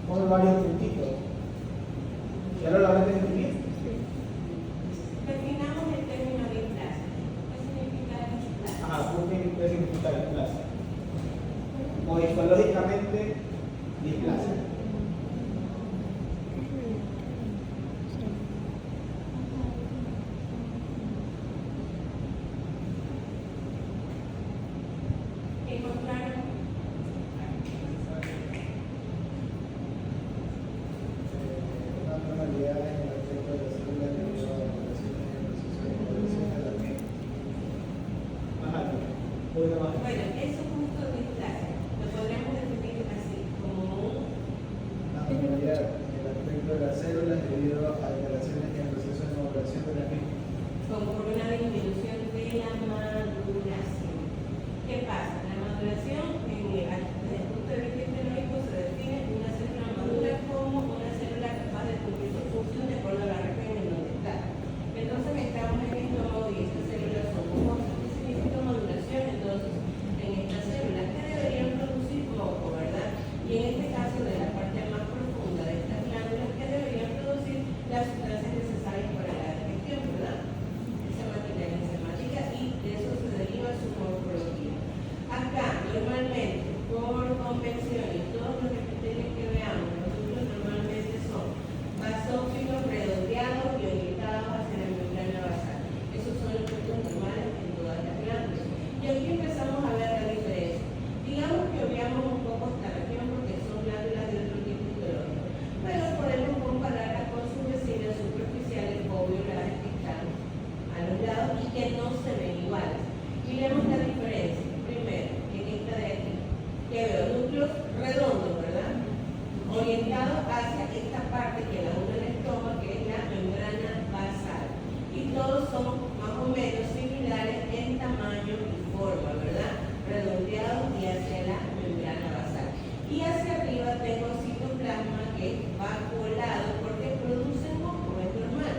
Con varios puntitos. ¿Ya lo lograste definir? Definamos el término displasia. ¿Qué significa displasia? Ajá, ¿qué significa displasia? Morfológicamente, displasia. Encontraron Una normalidad en la ¿qué pasa? La maduración, desde el punto de vista histológico, se define una célula madura como una célula capaz de cumplir su función de acuerdo a la región en donde está. Entonces estamos en el estómago y estas células son mucosas. ¿Qué significa maduración? Entonces, en estas células que deberían producir moco, ¿verdad? Y en este caso, de la parte más profunda de estas glándulas que deberían producir las sustancias necesarias para la digestión, ¿verdad? Esa materia enzimática, y de eso se deriva su morfología. Acá, normalmente, por convención y todos los epitelios que veamos, nosotros normalmente son basófilos redondeados y orientados hacia la membrana basal. Esos son los puntos normales en todas las glándulas. Y aquí empezamos a ver la diferencia. Digamos que obviamos un poco esta región porque son glándulas de otro tipo histológico, pero podemos compararlas con sus vecinas superficiales foveolares que están a los lados y que no se ven iguales. Miremos la diferencia. Primero, en esta de aquí, que veo núcleos redondos, ¿verdad? Orientados hacia esta parte que la une el estómago, que es la membrana basal. Y todos son más o menos similares en tamaño y forma, ¿verdad? Redondeados y hacia la membrana basal. Y hacia arriba tengo citoplasma que va colado porque produce moco, es normal.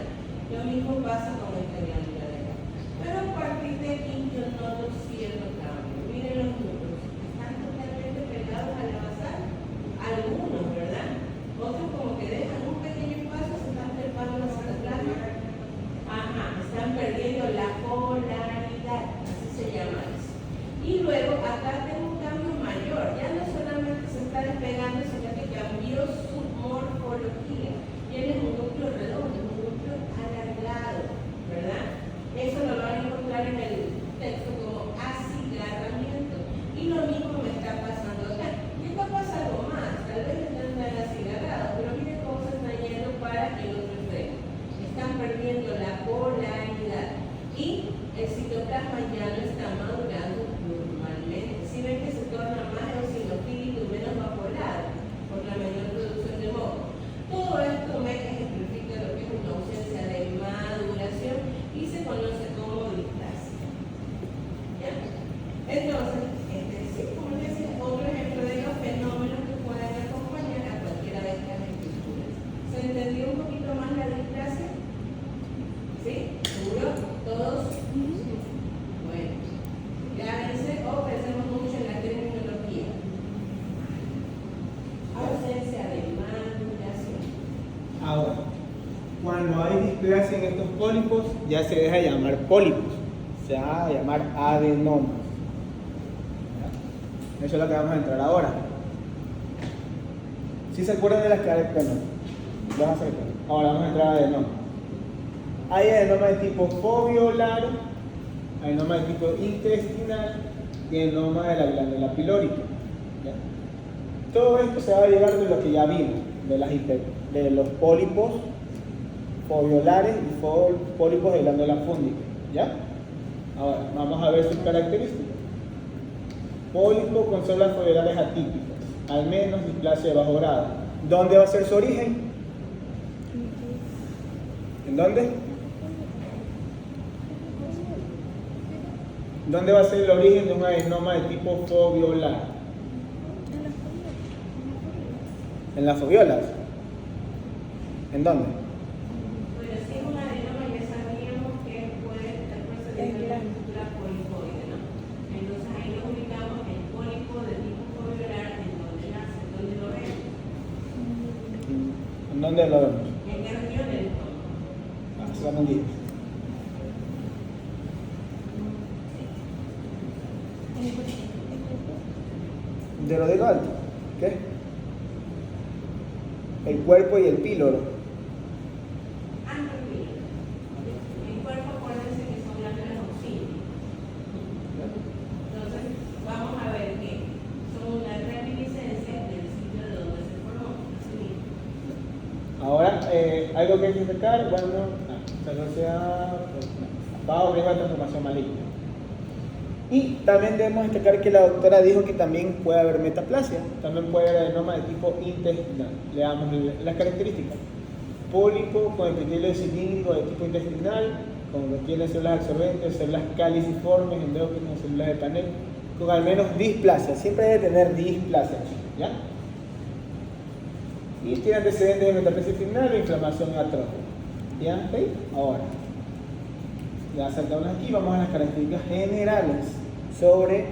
Lo mismo pasa con esta glándula de acá. Pero a partir de aquí yo noto cierto cambio. Miren los núcleos, están totalmente pegados a la basal. Algunos, ¿verdad? Otros como que dejan un pequeño espacio, se están trepando la citoplasma. Ajá, están perdiendo la polaridad, así se llama eso. Y luego acá tengo un cambio mayor, ya no solamente se está despegando, sino que cambió su morfología. Tiene un núcleo redondo, un núcleo alargado, ¿verdad? Eso lo van a encontrar en el texto como acigarramiento. Y lo mismo me está pasando acá. Y esto pasa algo más, tal vez están tan acigarrados, pero miren cómo se están yendo para el otro extremo. Están perdiendo la polaridad y el citoplasma ya no está madurando normalmente. Si ven que se torna más eosinofílico y menos vaporado por la menor producción de moco. Todo esto me ejemplifica lo que es una ausencia de maduración y se conoce como displasia. ¿Ya? Entonces, este es, como les decía, otro ejemplo de los fenómenos que pueden acompañar a cualquiera de estas estructuras. ¿Se entendió un poquito más la displasia? ¿Sí? ¿Seguro? ¿Todos? Bueno, grábense o pensemos mucho en la terminología. Ausencia de maduración. Ahora, cuando hay displasia en estos pólipos, ya se deja de llamar pólipos, se va a llamar adenomas. ¿Ya? Eso es lo que vamos a entrar ahora. ¿Sí se acuerdan de las características? Vamos a hacer esto. Ahora vamos a entrar a adenomas. Hay adenomas de tipo foveolar, adenoma de tipo intestinal y adenoma de la glándula pilórica. ¿Ya? Todo esto se va a llevar de lo que ya vimos, de los pólipos foveolares y pólipos de glándula fúngica. ¿Ya? Ahora, vamos a ver sus características. Pólipo con células foveolares atípicas, al menos displasia de bajo grado. ¿Dónde va a ser su origen? ¿En dónde? ¿Dónde va a ser el origen de un adenoma de tipo foveolar? ¿En las foveolas? ¿En dónde? Bueno, si es un adenoma ya sabíamos que puede estar procediendo de la estructura polipoide, ¿no? Entonces ahí lo ubicamos el pólipo de tipo foveolar en donde nace, ¿dónde lo vemos? ¿En dónde lo vemos? ¿En qué región del estómago? Se llaman 10. De lo digo alto. ¿Qué? El cuerpo y el píloro. El cuerpo, acuérdense que son glándulas auxiliares. Entonces, vamos a ver que son una reminiscencia del sitio de donde se formó. Así mismo. Ahora, algo que hay que destacar, bueno, bajo riesgo de transformación maligna. Y también debemos destacar que la doctora dijo que también puede haber metaplasia, también puede haber adenoma de tipo intestinal. Le damos las características. Pólipo con epitelio cilíndrico de tipo intestinal, con que tiene células absorbentes, células caliciformes, endógenas, células de Panel, con al menos displasia. Siempre debe tener displasia, ¿ya? Y tiene antecedentes de metaplasia final o inflamación atrófica. ¿Ya? ¿Sí? Ahora, ya saltamos aquí, vamos a las características generales sobre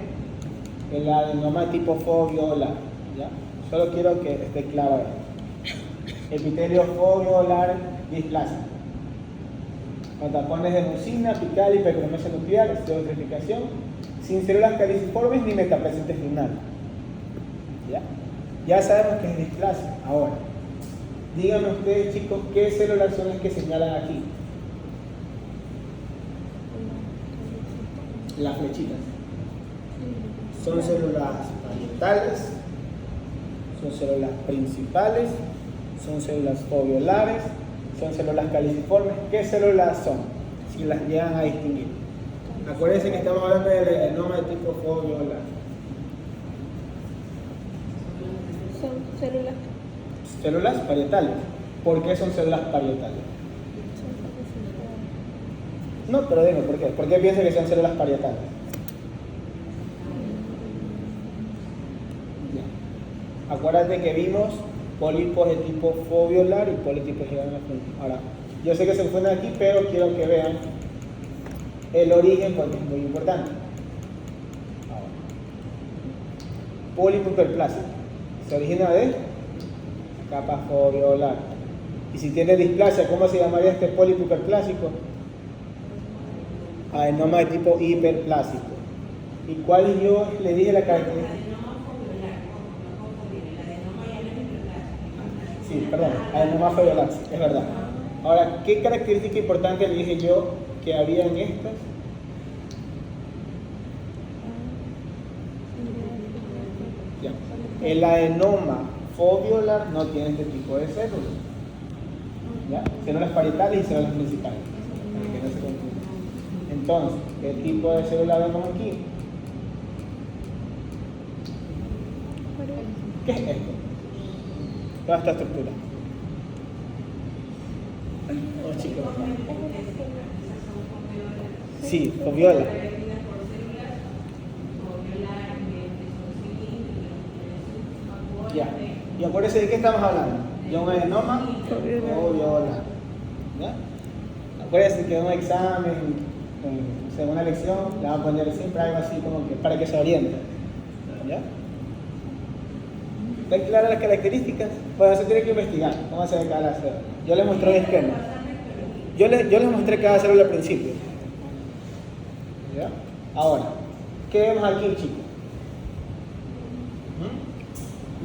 el adenoma tipo foviolar. ¿Ya? Solo quiero que esté claro esto. Epitelio foviolar displasia. Con tapones de mucina, apical, hipercromesia nuclear, eutroficación, sin células caliciformes ni metaplasia intestinal. ¿Ya? Ya sabemos que es displasia. Ahora, díganme ustedes, chicos, ¿qué células son las que señalan aquí? Las flechitas. Son células parietales, son células principales, son células foveolares, son células caliciformes. ¿Qué células son? Si las llegan a distinguir. Acuérdense que estamos hablando del adenoma de tipo foveolar. Son células. Células parietales. ¿Por qué son células parietales? No, pero dime, ¿por qué? ¿Por qué piensa que son células parietales? Ya. Acuérdate que vimos pólipos de tipo foviolar y pólipos de Ahora, yo sé que se encuentran aquí, pero quiero que vean el origen porque es muy importante. Ahora, pólipo hiperplásico se origina de capa foviolar. Y si tiene displasia, ¿cómo se llamaría este pólipo hiperplásico? Adenoma de tipo hiperplásico. ¿Y cuál yo le dije la característica? Sí, perdón, adenoma foviolar, es verdad. Ahora, ¿qué característica importante le dije yo que había en estas? Ya. El adenoma foviolar no tiene este tipo de células. ¿Ya? Células parietales y células principales. Para que no se confunda. Entonces, ¿qué tipo de célula vemos aquí? ¿Qué es esto? Toda esta estructura. Oh, chicos. Sí, foviola. Ya. Y acuérdense de qué estamos hablando. De un adenoma foviolar. ¿Ya? Acuérdense que en un examen, en una lección, le van a poner siempre algo así como que para que se oriente. ¿Ya? ¿Están claras las características? Bueno, eso tiene que investigar. ¿Cómo se ve cada célula? Yo les mostré un esquema. Yo les mostré cada célula al principio. ¿Ya? Ahora, ¿qué vemos aquí, chicos?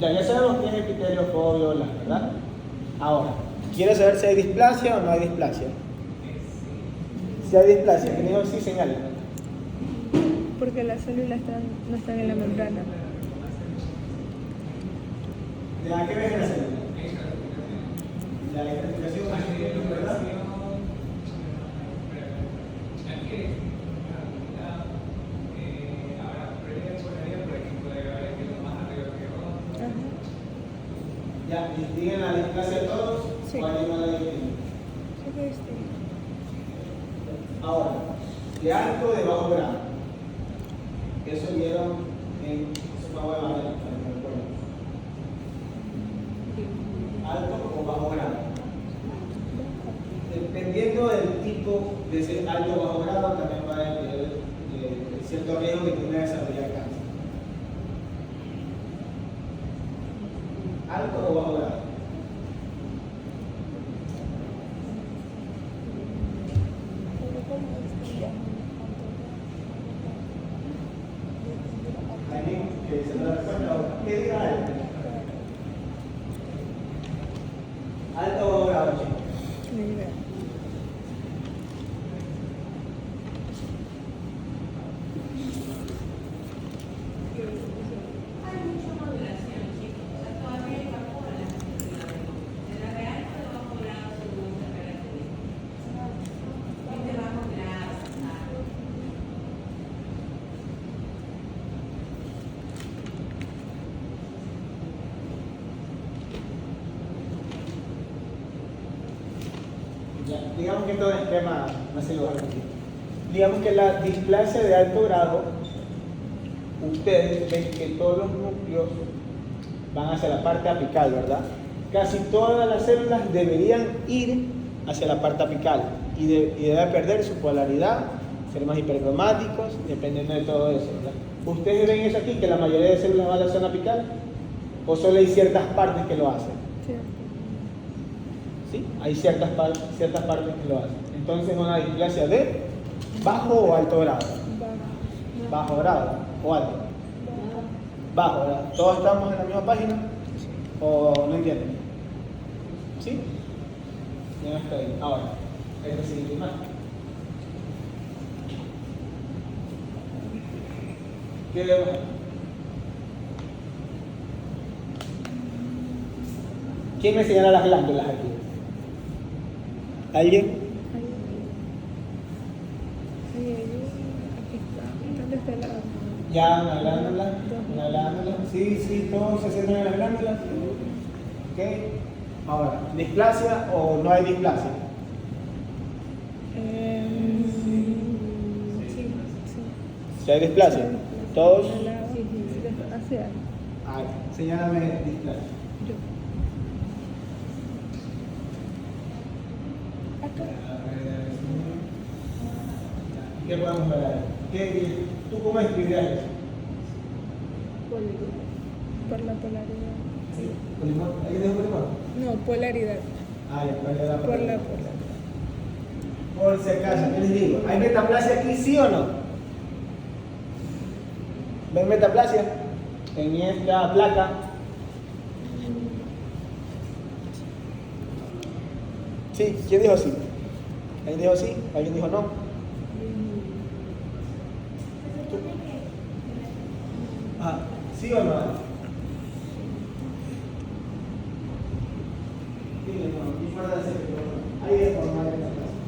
Ya sabemos que es epitelio foviolar, ¿verdad? Ahora, quiero saber si hay displasia o no hay displasia. Si hay displasia, tenemos sí señales. Porque las células no están en la membrana. ¿De qué ves la célula? La identificación, ¿verdad? Ya, ¿distinguen la displasia todos? Sí. ¿O alguien no la distingue? Ahora, de alto o de bajo grado. Eso vieron en su nueva para que recuerden. Alto o bajo grado. Dependiendo del tipo de ser alto o bajo grado, también va a haber cierto riesgo que tenga desarrollar cáncer. Alto o bajo grado. ¿Alguien que se lo recuerda ahora? ¿Qué diga alto? Alto o bajo grado, chicos. Ni idea. Hay mucha modulación, chicos. O sea, todavía evapora la célula de nuevo. ¿Será de alto o de bajo grado según esta característica? Es de bajo grado. Ya, digamos que todo el esquema no se lo va a repetir. Digamos que la displasia de alto grado ustedes ven que todos los núcleos van hacia la parte apical, ¿verdad? Casi todas las células deberían ir hacia la parte apical y debe perder su polaridad, ser más hipercromáticos, dependiendo de todo eso, ¿verdad? ¿Ustedes ven eso aquí, que la mayoría de células van a la zona apical? ¿O solo hay ciertas partes que lo hacen? ¿Sí? Hay ciertas partes que lo hacen. Entonces, una displasia de bajo o alto grado. Bajo grado o alto. Bajo, ¿verdad? ¿Todos estamos en la misma página? ¿O no entienden? ¿Sí? Ya está ahí. Ahora, esta siguiente imagen. ¿Qué vemos? ¿Quién me señala las glándulas aquí? ¿Alguien? Aquí está. ¿Dónde está la? Ya, una glándula. Sí, todos se centran en las glándulas. Ok. Ahora, ¿displasia o no hay displasia? Sí. Si hay displasia. Todos. Hacia. Ah, señálame displasia. Yo. Acá. ¿Qué podemos ver ahí? ¿Tú cómo escribías eso? Por la polaridad. ¿Ahí dejo polimorfo? No, polaridad. Ah, ya, polaridad. Por la polaridad. Por si acaso, ¿qué les digo? ¿Hay metaplasia aquí, sí o no? ¿Ven metaplasia? En esta placa. Sí, ¿quién dijo sí? ¿Alguien dijo sí? ¿Alguien dijo no? Ah, ¿sí o no? Sí, no, y fuera de serio, ahí es forma de metaplasia.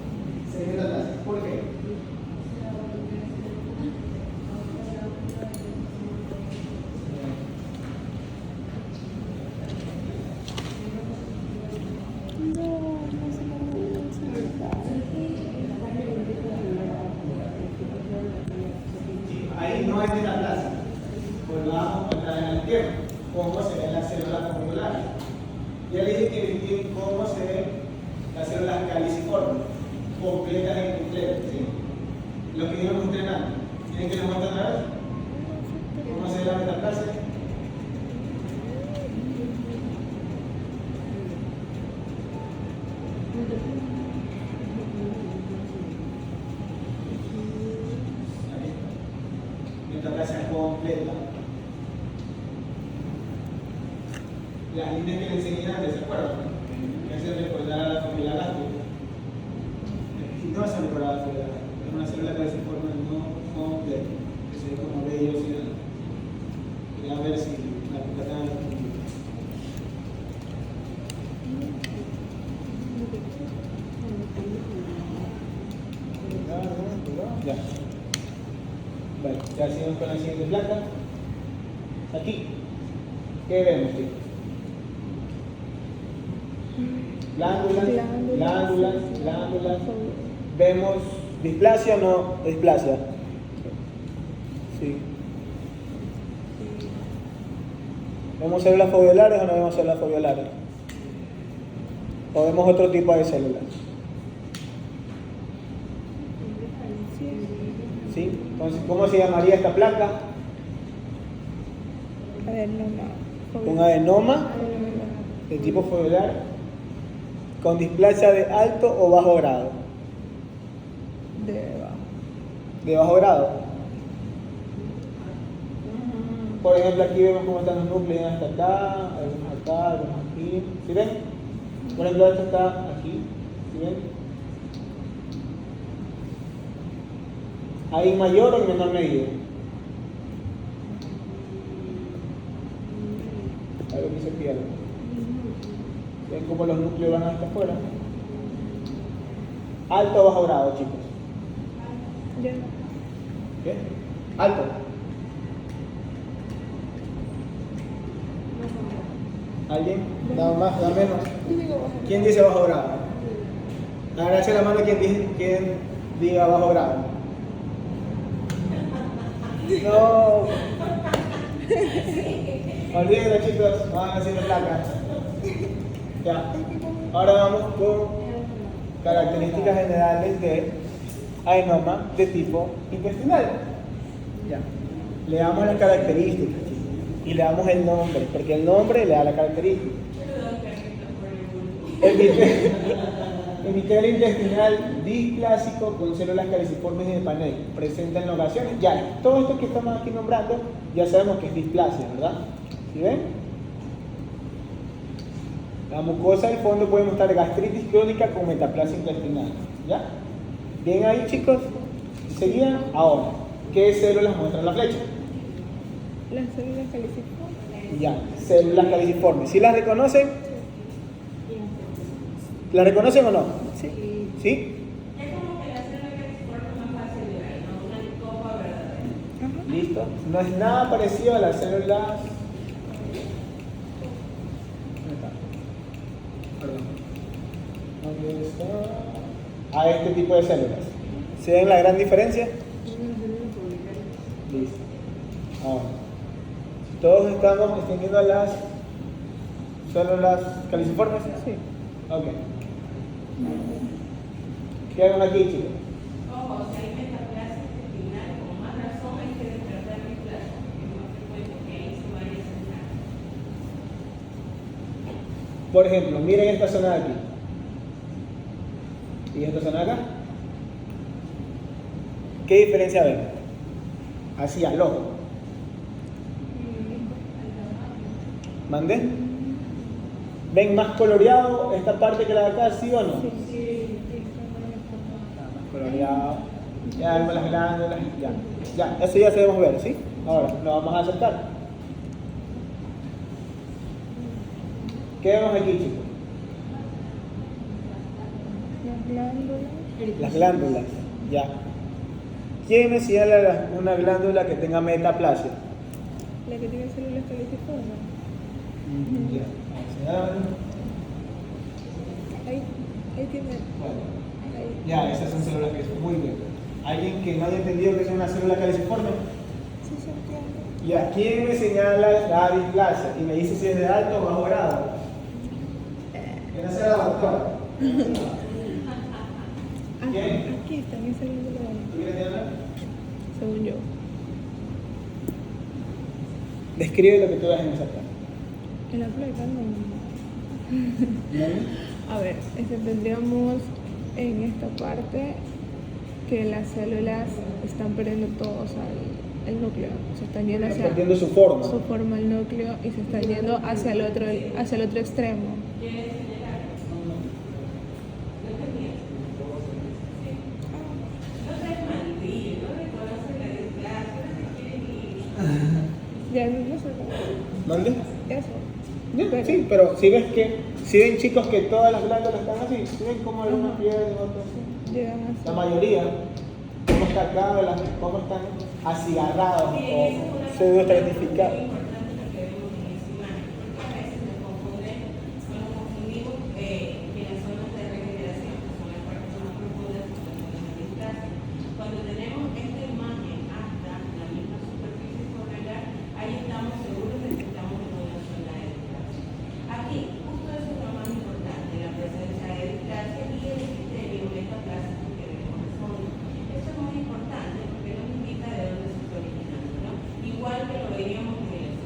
Se metaplasia. ¿Por qué? Ahí no hay metaplasia. Volvamos otra vez al tema. ¿Cómo se ven las células foliolares? Ya les dije que investiguen cómo se ven las células caliciformes, completas e incompletas. ¿Sí? Lo que íbamos entrenando. ¿Quieren que les muestre otra vez? ¿Cómo se ve la metaplasia? Metaplasia completa. Las líneas que le enseñé antes, ¿se acuerdan? Que hacen recordar a la familia gástrica. Y no hacen recordar a la familia gástrica. Es una célula que se forma no completa. Que se ve como vellosidad. Quería ver si la aplicación la confundida. Ya. Vale, ya seguimos con la siguiente placa. Aquí, ¿qué vemos, chicos? Glándulas. ¿Vemos displasia o no displasia? Sí. ¿Vemos células foveolares o no vemos células foveolares? ¿O vemos otro tipo de células? ¿Sí? Entonces, ¿cómo se llamaría esta placa? Un adenoma de tipo foveolar con displasia de alto o bajo grado. De bajo grado. Por ejemplo, aquí vemos cómo están los núcleos hasta acá, algunos acá, algunos aquí. ¿Sí ven? Por ejemplo, esto está aquí. ¿Sí ven? ¿Hay mayor o en menor medida? Algo que se pierde. ¿Ven cómo los núcleos van hasta afuera? ¿Alto o bajo grado, chicos? ¿Qué? ¿Alto? ¿Alguien? ¿Da más? ¿Da menos? ¿Quién dice bajo grado? Háganse la mano quien diga bajo grado. No. Olvídenlo, chicos, van haciendo placa. Ya. Ahora vamos con características generales de adenoma de tipo intestinal. Ya. Le damos las características, chicos, y le damos el nombre, porque el nombre le da la característica. Epitelio intestinal displásico con células caliciformes de Panay. Presenta en locaciones. Ya, todo esto que estamos aquí nombrando, ya sabemos que es displasia, ¿verdad? ¿Sí ven? La mucosa del fondo puede mostrar gastritis crónica con metaplasia intestinal. ¿Ya? Bien ahí, chicos. Seguían. Ahora, ¿qué células muestra la flecha? Las células caliciformes. Ya, células caliciformes. ¿Sí las reconocen? ¿La reconocen o no? Sí. ¿Sí? Es como que la célula que se forma más fácil de ver, ¿no? Una copa verdadera. Ajá. Listo. No es nada parecido a las células. ¿Dónde está? Perdón. ¿Dónde está? A este tipo de células. ¿Se ven la gran diferencia? Listo. Ahora, todos estamos extendiendo las células caliciformes. Sí. Ok. ¿Qué hagan aquí, chicos? Ojo, si hay metaplasia intestinal, con más razón hay que despertar el plazo, porque es más frecuente que ahí se vaya a sentar. Por ejemplo, miren esta zona de aquí. ¿Y esta zona de acá? ¿Qué diferencia ven? Así al ojo. ¿Mandé? ¿Ven más coloreado esta parte que la de acá, sí o no? Más coloreado. Ya vemos las glándulas. Ya, eso ya sabemos ver, ¿sí? Ahora, lo vamos a acercar. ¿Qué vemos aquí, chicos? Las glándulas. Las glándulas, ya. ¿Quién me señala una glándula que tenga metaplasia? La que tiene células caliciformes. Ya. Ahí tiene. Bueno, Ahí. ya, esas son células que son muy bien. ¿Alguien que no haya entendido que es una célula caliciforme? Sí, se entiende. Ya, ¿quién me señala la displasia? Y me dice si es de alto o bajo grado. ¿Quién hace la doctora? ¿Quién? Aquí está mi célula. ¿Tú quieres señalar? Según yo. Describe lo que tú ves en esa parte. En la placa no. ¿No? A ver, tendríamos en esta parte que las células están perdiendo todo, o sea, el núcleo. Se están yendo Está hacia perdiendo su forma. su forma el núcleo y se están yendo hacia el otro extremo. Ya no sé. ¿Dónde? Eso. Ya, sí, pero si ves que, si ven chicos que todas las glándulas están así, si ven cómo algunas pierden, otras así. Llegan La así. mayoría, cómo está acá, cómo están acigarrados o pseudoestratificados. Cuando tenemos esta imagen hasta la misma superficie foregar, ahí estamos seguros de que estamos en una zona de displasia. Aquí, justo eso es lo más importante, la presencia de displasia y el epitelio metaplásico que vemos de fondo. Eso es muy importante porque nos indica de dónde se está originando, ¿no? Igual que lo veíamos en el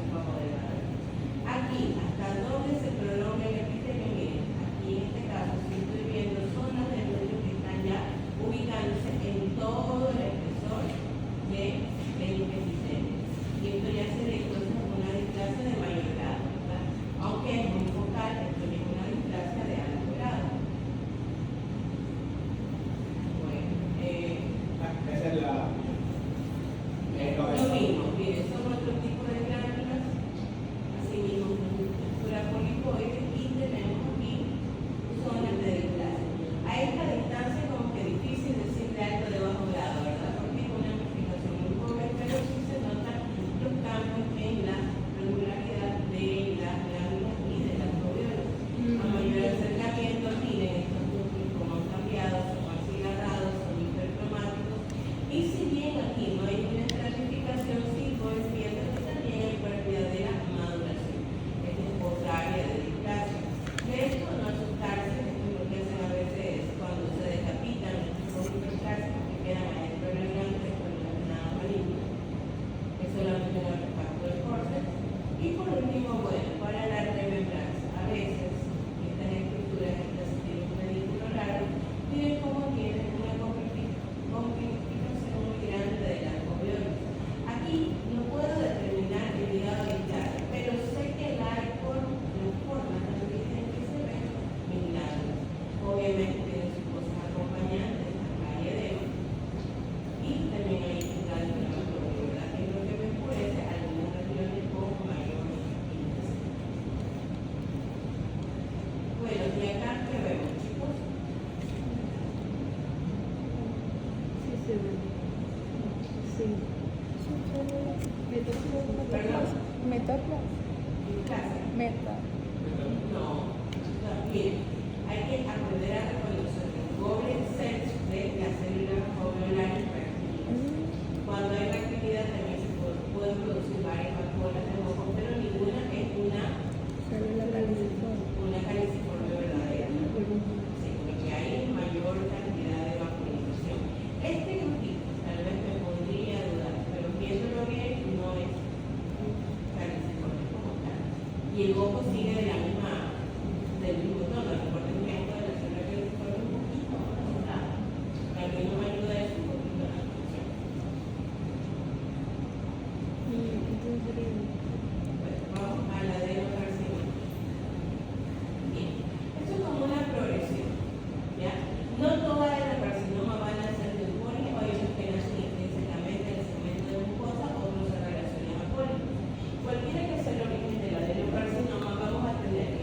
Sí. Metaplasma. Meta. No, mire, hay que aprender a reconocer los dobles sexos de las células foveolares reactivas. Cuando hay reactividad también se pueden producir varias vacuolas de ojo, pero ninguna es Célula caliciforme. una caliciforme verdadera. Sí, porque hay mayor cantidad de vacunación. Este grupito tal vez me podría dudar, pero viéndolo bien no es caliciforme como tal. Y el ojo sigue del mismo tono. Recuerden que esto de la célula caliciforme un poquito más. La misma ayuda es un poquito la función. Pues vamos a la adenocarcinoma. Bien, esto es como una progresión, ¿ya? No todas las adenocarcinomas van a ser de un pólipo, hay otros que nacen intrínsecamente en el segmento de mucosa, otros se relacionan a pólipos. Cualquiera que sea el origen del adenocarcinoma, vamos a tener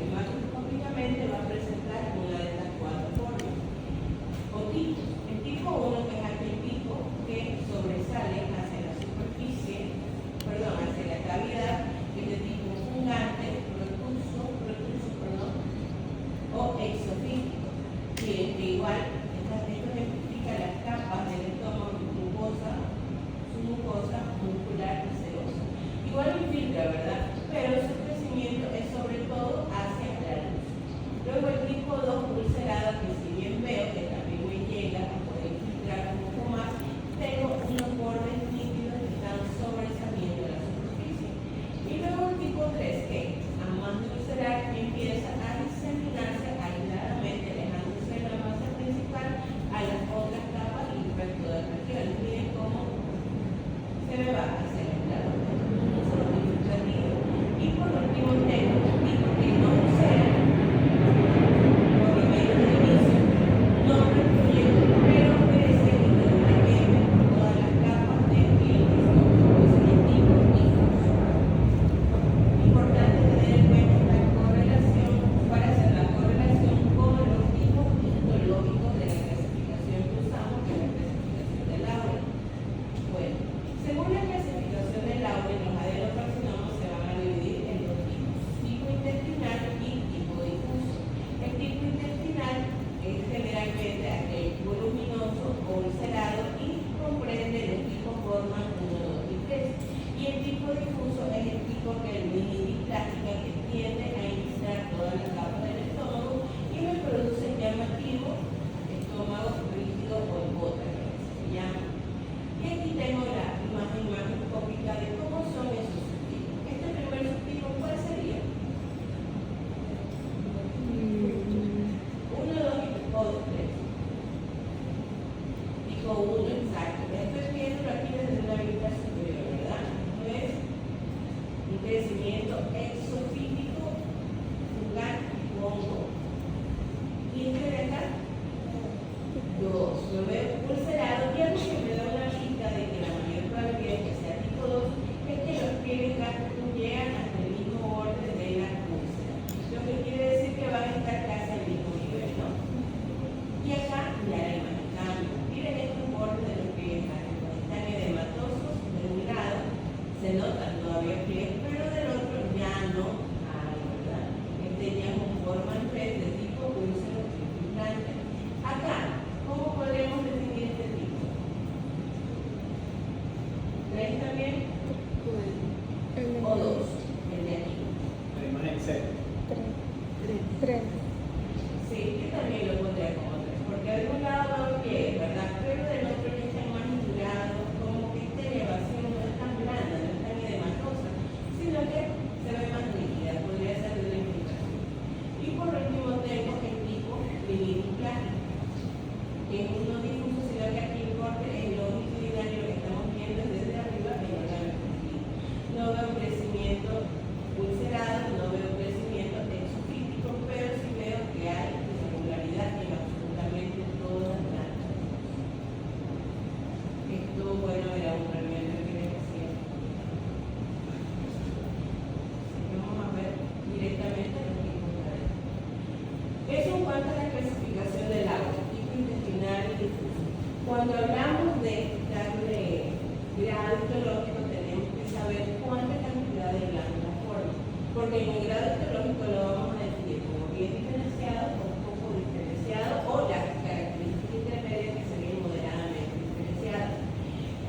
grado histológico tenemos que saber cuánta cantidad de glándulas forma, porque en el grado histológico lo vamos a definir como bien diferenciado o poco diferenciado o las características intermedias que serían moderadamente diferenciadas.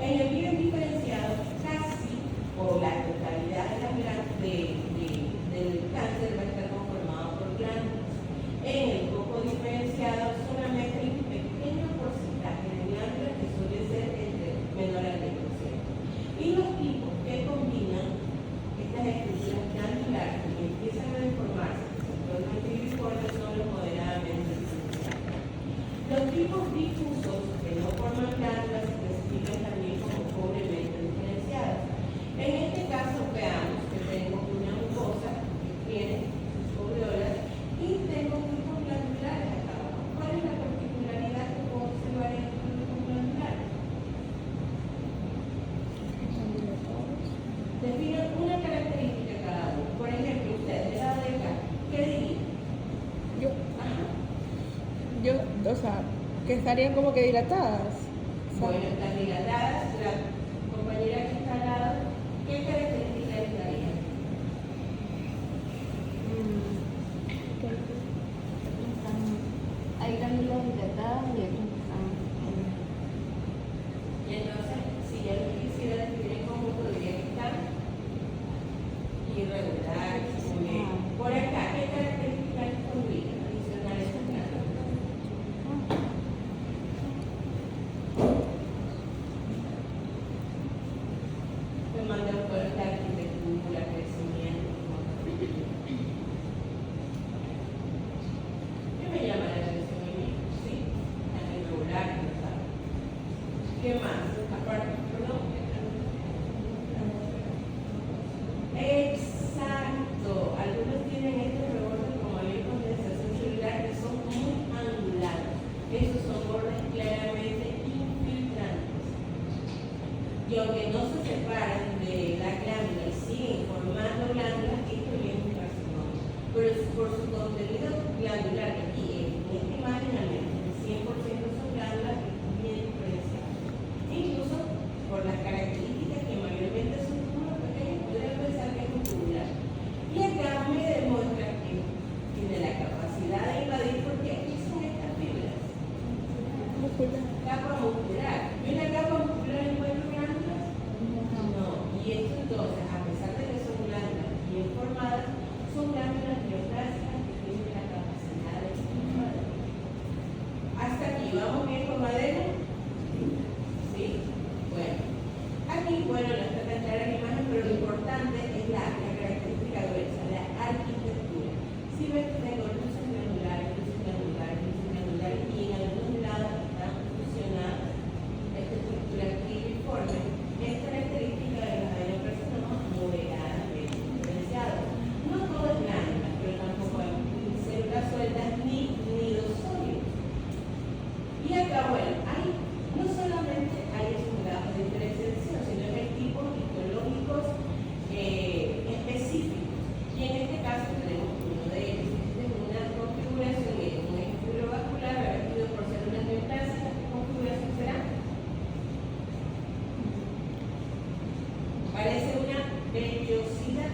En el bien diferenciado, casi o la totalidad de las glándulas del cáncer va a estar conformado por glándulas. En el poco diferenciado, solamente hay un pequeño porcentaje de glándulas que suele ser menor al 10%. Y los tipos que combinan estas estructuras glandulares y empiezan a deformarse, actualmente uniformes, son los moderadamente diferenciados. Los tipos difusos que no forman glándulas se clasifican también como pobremente diferenciados. En este caso, veamos que tengo una mucosa que tiene sus obleolas y tengo grupos glandulares acá abajo. ¿Cuál es la particularidad que puedo observar en estos grupos glandulares? Define una característica cada uno. Por ejemplo, usted, del lado de acá, ¿qué diría? Ajá. O sea, que estarían como que dilatadas. Bueno, las dilatadas, la compañera que está al lado, ¿qué características estaría? Hay glándulas dilatadas y otras que están Y entonces, si yo lo quisiera definir en conjunto, diría que están irregulares. Por acá, ¿qué características combinan adicionales a las me mandan por la arquitectura, crecimiento. ¿Qué me llama la atención a mí? Sí, tan irregular, ¿verdad? ¿Qué más? Aparte, perdón. Exacto. Algunos tienen estos rebordes como hay condensación celular que son muy angulares. Esos son bordes claramente infiltrantes. Y aunque no se separan de la glándula y siguen formando glándulas, esto ya es un carcinoma. Pero por su contenido glandular, que aquí en esta imagen al menos el 100% son glándulas bien diferenciadas. Incluso por las características que mayormente son túbulos pequeños, podrían pensar que es un tubular. Y acá me demuestra que tiene la capacidad de invadir, porque aquí son estas fibras. Capa muscular. ¿Y una capa muscular encuentra glándulas? No. Y esto entonces, a pesar de que son glándulas bien formadas, son glándulas neoplásicas que tienen la capacidad de invadir. Hasta aquí, ¿vamos bien con madera? ¿Sí? Bueno. Aquí, bueno, no está tan clara la imagen, pero lo importante es la característica gruesa, la arquitectura. Si ves que tengo luces glandulares, y en algunos lados están fusionadas esta estructura cribriforme, es característica de los adenocarcinomas moderadamente diferenciados. No todo es glándula, pero tampoco hay células sueltas ni nidosólidos. Y acá, bueno, no solamente hay esos grados de diferenciación, sino que hay tipos histológicos específicos. Y en este caso tenemos uno de ellos. Esta es una configuración de un ejemplo vascular revestido por células neoplásicas. ¿Qué configuración será? Parece una vellosidad,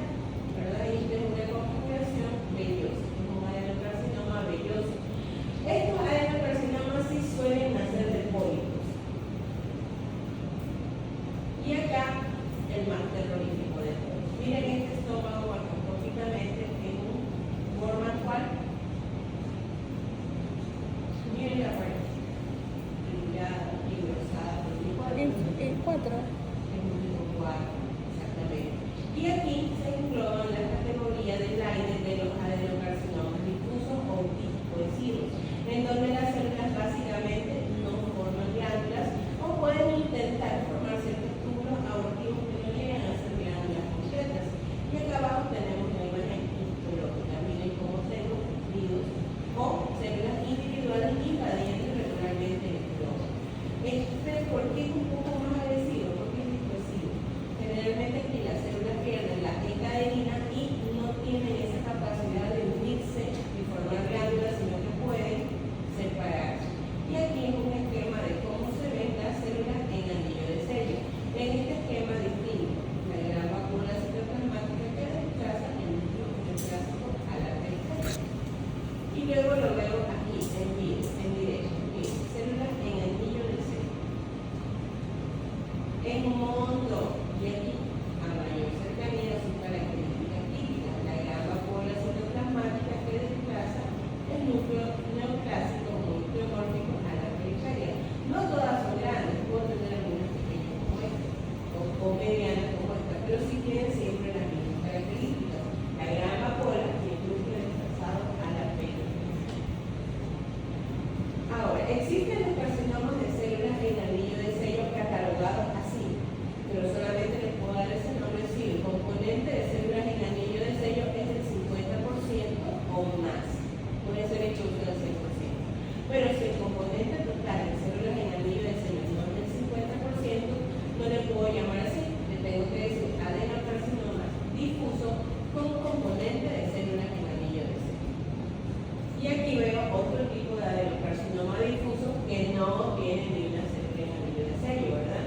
¿verdad? Y esta es una configuración vellosa, es un adenocarcinoma velloso. Estos adenocarcinomas sí suelen nacer de pólipos. Y acá, el más terrorífico de todos. Miren este estómago macroscópicamente en forma cual. Miren la parte. Brillada, engrosada, En 4. es un tipo 4, exactamente. Y aquí se engloban las categorías del aire de los adenocarcinomas difusos o dispositivos, en donde las células básicamente no forman glándulas o pueden intentar formar ciertos túbulos abortivos que no llegan a ser glándulas completas. Y acá abajo tenemos la imagen histológica. Miren cómo tengo nidos o células individuales invadiendo irregularmente el estómago. ¿Por qué es un poco más agresivo? Porque es dispersivo. Generalmente aquí las células pierden la encadenina y no tienen esa capacidad de unirse y formar glándulas, sino que pueden separarse. Y aquí es un esquema de cómo se ven las células en anillo de sello. En en un montón. Y aquí, a mayor cercanía, sus características típicas, la gran vacuola citoplasmática que desplaza el núcleo neoclásico nucleomórfico a la periferia. No todas son grandes, puedo tener algunas pequeñas como esta, o medianas como esta, pero sí tienen siempre las mismas características. La gran vacuola y el núcleo desplazado a la periferia. Ahora, existen los carcinomas de células en anillo de sello catalogados así, pero solamente les puedo dar ese nombre si el componente de células en anillo de sello es del 50% o más. Puede ser hecho uso del 100%. Pero si el componente total de células en anillo de sello no es del 50%, no le puedo llamar así. Le tengo que decir adenocarcinoma difuso con componente de células en anillo de sello. Y aquí veo otro tipo de adenocarcinoma difuso que no tiene ni una célula en anillo de sello, ¿verdad?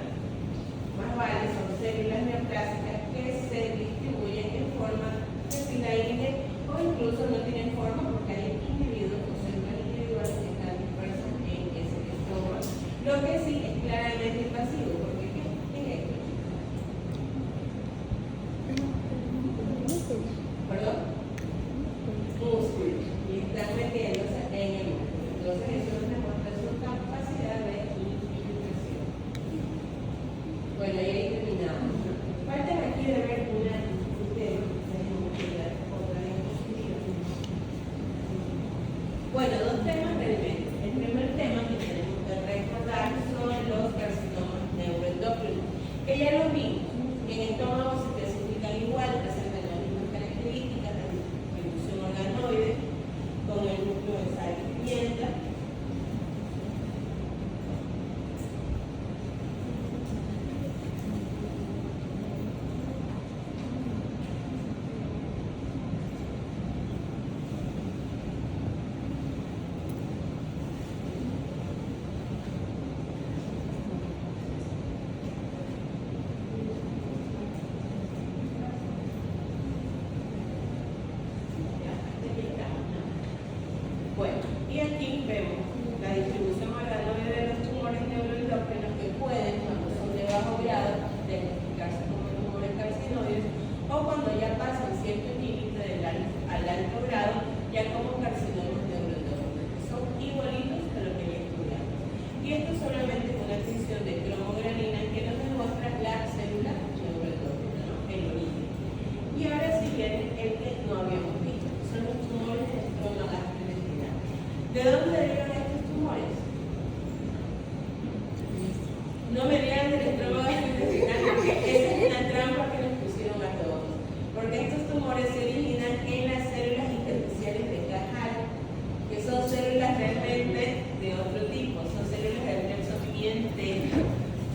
Más vale, son células neoplásicas que se distribuyen en forma de filaire o incluso no tienen forma porque hay individuos o células individuales que están dispersas en ese estroma. Lo que sí es claramente invasivo, porque ¿qué es esto? ¿Perdón? Músculo. Y están metiéndose en el músculo. Entonces eso nos demuestra su capacidad de infiltración. Bueno, y ahí terminamos. Falta aquí de ver una bueno, dos temas brevemente. El primer tema que tenemos que recordar son los carcinomas neuroendocrinos, que ya los vimos. En el estómago se clasifican igual, presentan las mismas características de distribución organoide, con el núcleo de sal y pimienta. Bueno, y aquí vemos la distribución organoide de los tumores neuroendocrinos que pueden, cuando son de bajo grado, diagnosticarse como tumores carcinoides o cuando ya pasan cierto límite al alto grado, ya como carcinomas neuroendocrinos, que son igualitos a lo que ya estudiamos. Y esto solamente es una extensión de cromogranina que nos demuestra la célula neuroendocrina, ¿no? El origen. Y ahora sí viene el que no habíamos visto, que son los tumores del estroma gastrointestinal. ¿De dónde derivan estos tumores? No me digan del estroma gastrointestinal, porque esa es una trampa que nos pusieron a todos. Porque estos tumores se originan en las células intersticiales de Cajal, que son células realmente de otro tipo, son células del plexo siguiente.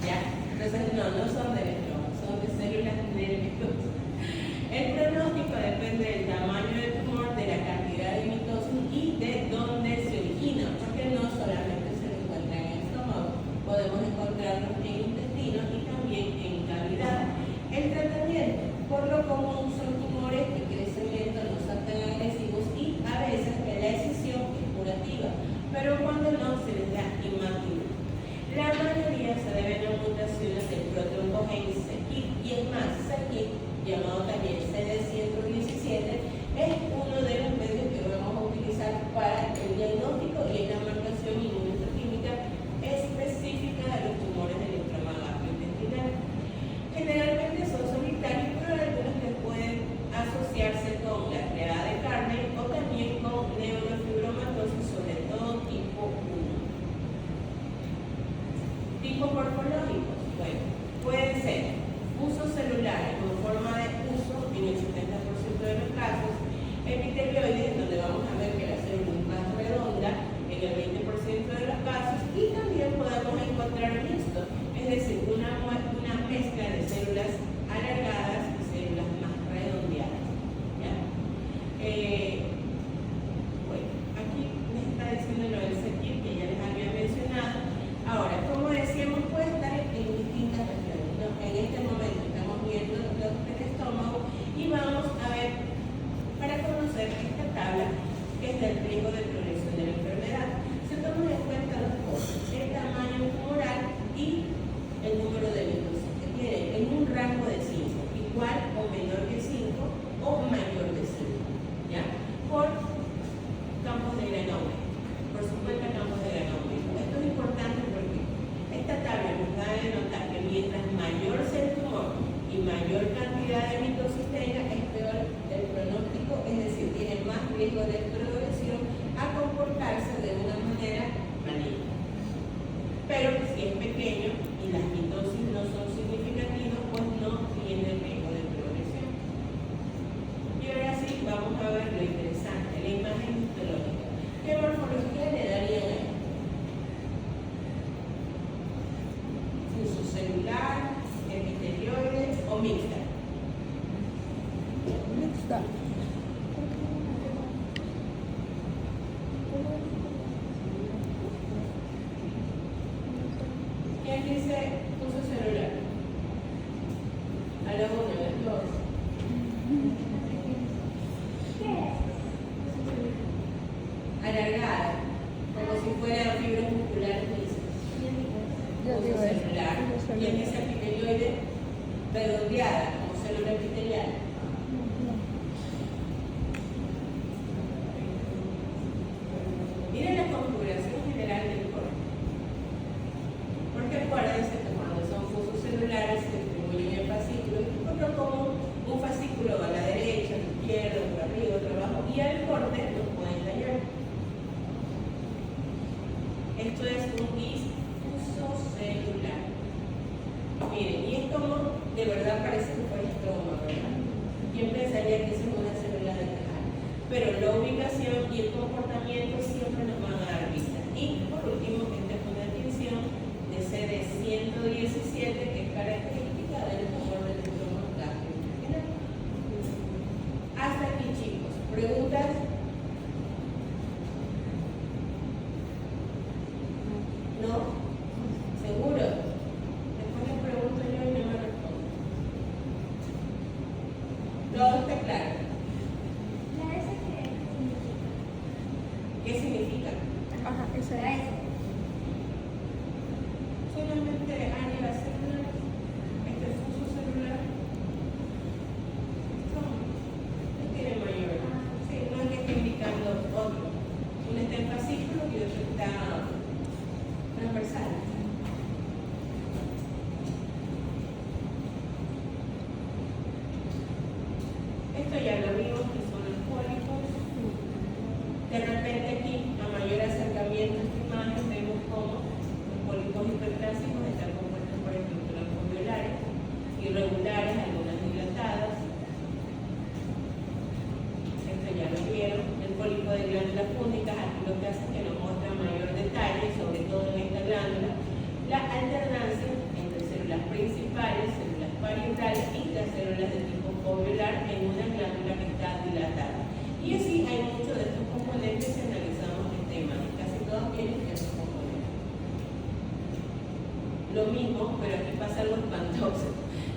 ¿Ya? Entonces, no son del estroma, son de células nerviosas. El pronóstico depende del tamaño del tumor, de la cantidad de mitosis y de dónde se origina, porque no solamente se encuentra en el estómago, podemos encontrarlo en el intestino y también en cavidad. El tratamiento, por lo común, son tumores que crecen lento, no son tan agresivos y a veces la decisión es curativa, pero cuando no se les da imagen. La mayoría se deben a mutaciones del proteoncogén C-KIT y es más, C-KIT, llamado también CD117, es uno de los medios que vamos a utilizar para el diagnóstico y en la marcación inmunohistoquímica específica de los tumores del estroma gastrointestinal. Generalmente son solitarios, pero algunos que pueden asociarse con la creada de carne o también con neurofibromatosis, sobre todo tipo 1. Tipos morfológicos, bueno, pueden ser usos celulares con forma de uso en el 70% de los casos, epitelioides, donde vamos a ver que la célula es más redonda en el 20% de los casos, y también podemos encontrar mixto, es decir, una mezcla de células alargadas y células más redondeadas. ¿Ya? Bueno, aquí me está diciendo lo del CETIR que ya les había mencionado. Ahora, como decíamos, puede estar en distintas regiones, ¿no? En este momento estamos viendo el estómago y vamos a ver, para conocer esta tabla, que es del riesgo de progresión de la enfermedad. Se toman en cuenta dos cosas: el tamaño tumoral y el número de mitosis. riesgo de progresión a comportarse de una manera maligna. Pero si es pequeño y las mitosis no son significativas, pues no tiene riesgo de progresión. Y ahora sí, vamos a ver lo interesante, la imagen histológica. ¿Qué morfología le darían a esto? Fuso celular, epitelioide o mixta. Mixta. ¿Quién dice fuso celular? A la 1, a las 2. Alargada, como si fueran fibras musculares lisas. Ya digo Fuso eso. celular. ¿Quién dice epitelioide? Redondeada, como célula epitelial. Miren la configuración general del corte. Porque acuérdense que cuando son fusos celulares se distribuyen en fascículos, otro como un fascículo va a la derecha, a la izquierda, por arriba, por abajo, y al corte nos pueden dañar. Esto es un disfuso celular. Miren, y es como de verdad parece que fue el estómago, ¿verdad? ¿Quién pensaría que eso es una célula de tejar? Pero la ubicación y el comportamiento siempre nos van a dar pistas. Y por último, esta es una distinción de CD117 que es característica del tumor del estómago gastrointestinal. Hasta aquí, chicos. ¿Preguntas? ¿No? ¿Seguro? Después les pregunto yo y no me responden. ¿Todo está claro? ¿Qué significa? Ajá, esa es. Solamente área la célula, este fuso celular. No tiene mayor. Sí, no es que esté indicando otro. Uno está en fascículo y otro está transversal. Esto ya lo vimos, que son los pólipos. De repente aquí, a mayor acercamiento a esta imagen, vemos cómo los pólipos hiperplásicos están compuestos por estructuras foveolares, irregulares, algunas dilatadas. Esto ya lo vieron, el pólipo de glándulas fúngicas, aquí lo que hace es que nos muestra mayor detalle, sobre todo en esta glándula, la alternancia entre células principales, células parietales y las células de tipo foveolar en una glándula que está dilatada. Y así hay muchos de estos componentes si analizamos el tema. Casi todos tienen estos componentes. Lo mismo, pero aquí pasa algo espantoso.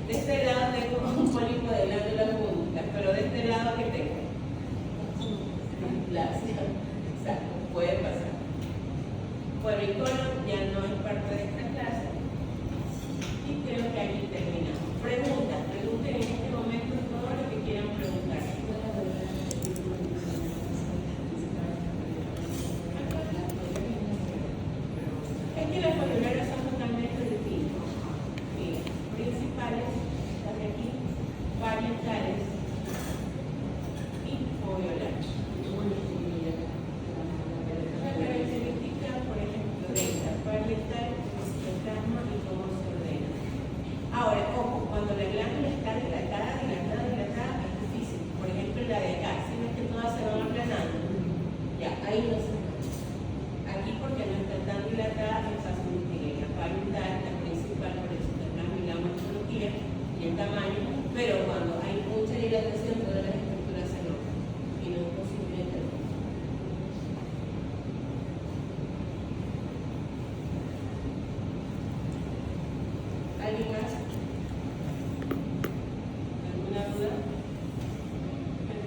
De este lado tengo un pólipo de glándula fúngica, pero de este lado, ¿qué tengo? Displasia. Exacto, puede pasar. Bueno, el colon ya no es parte de esta clase. Y creo que aquí terminamos. Preguntas, pregunten en este momento todo lo que quieran preguntar. Es que las foveolares son totalmente distintas. Miren, principales, las de aquí, parietales y foveolares. La característica, por ejemplo, de esta parietal es el plasma y cómo se ordena. Ahora, ojo, cuando la glándula está dilatada,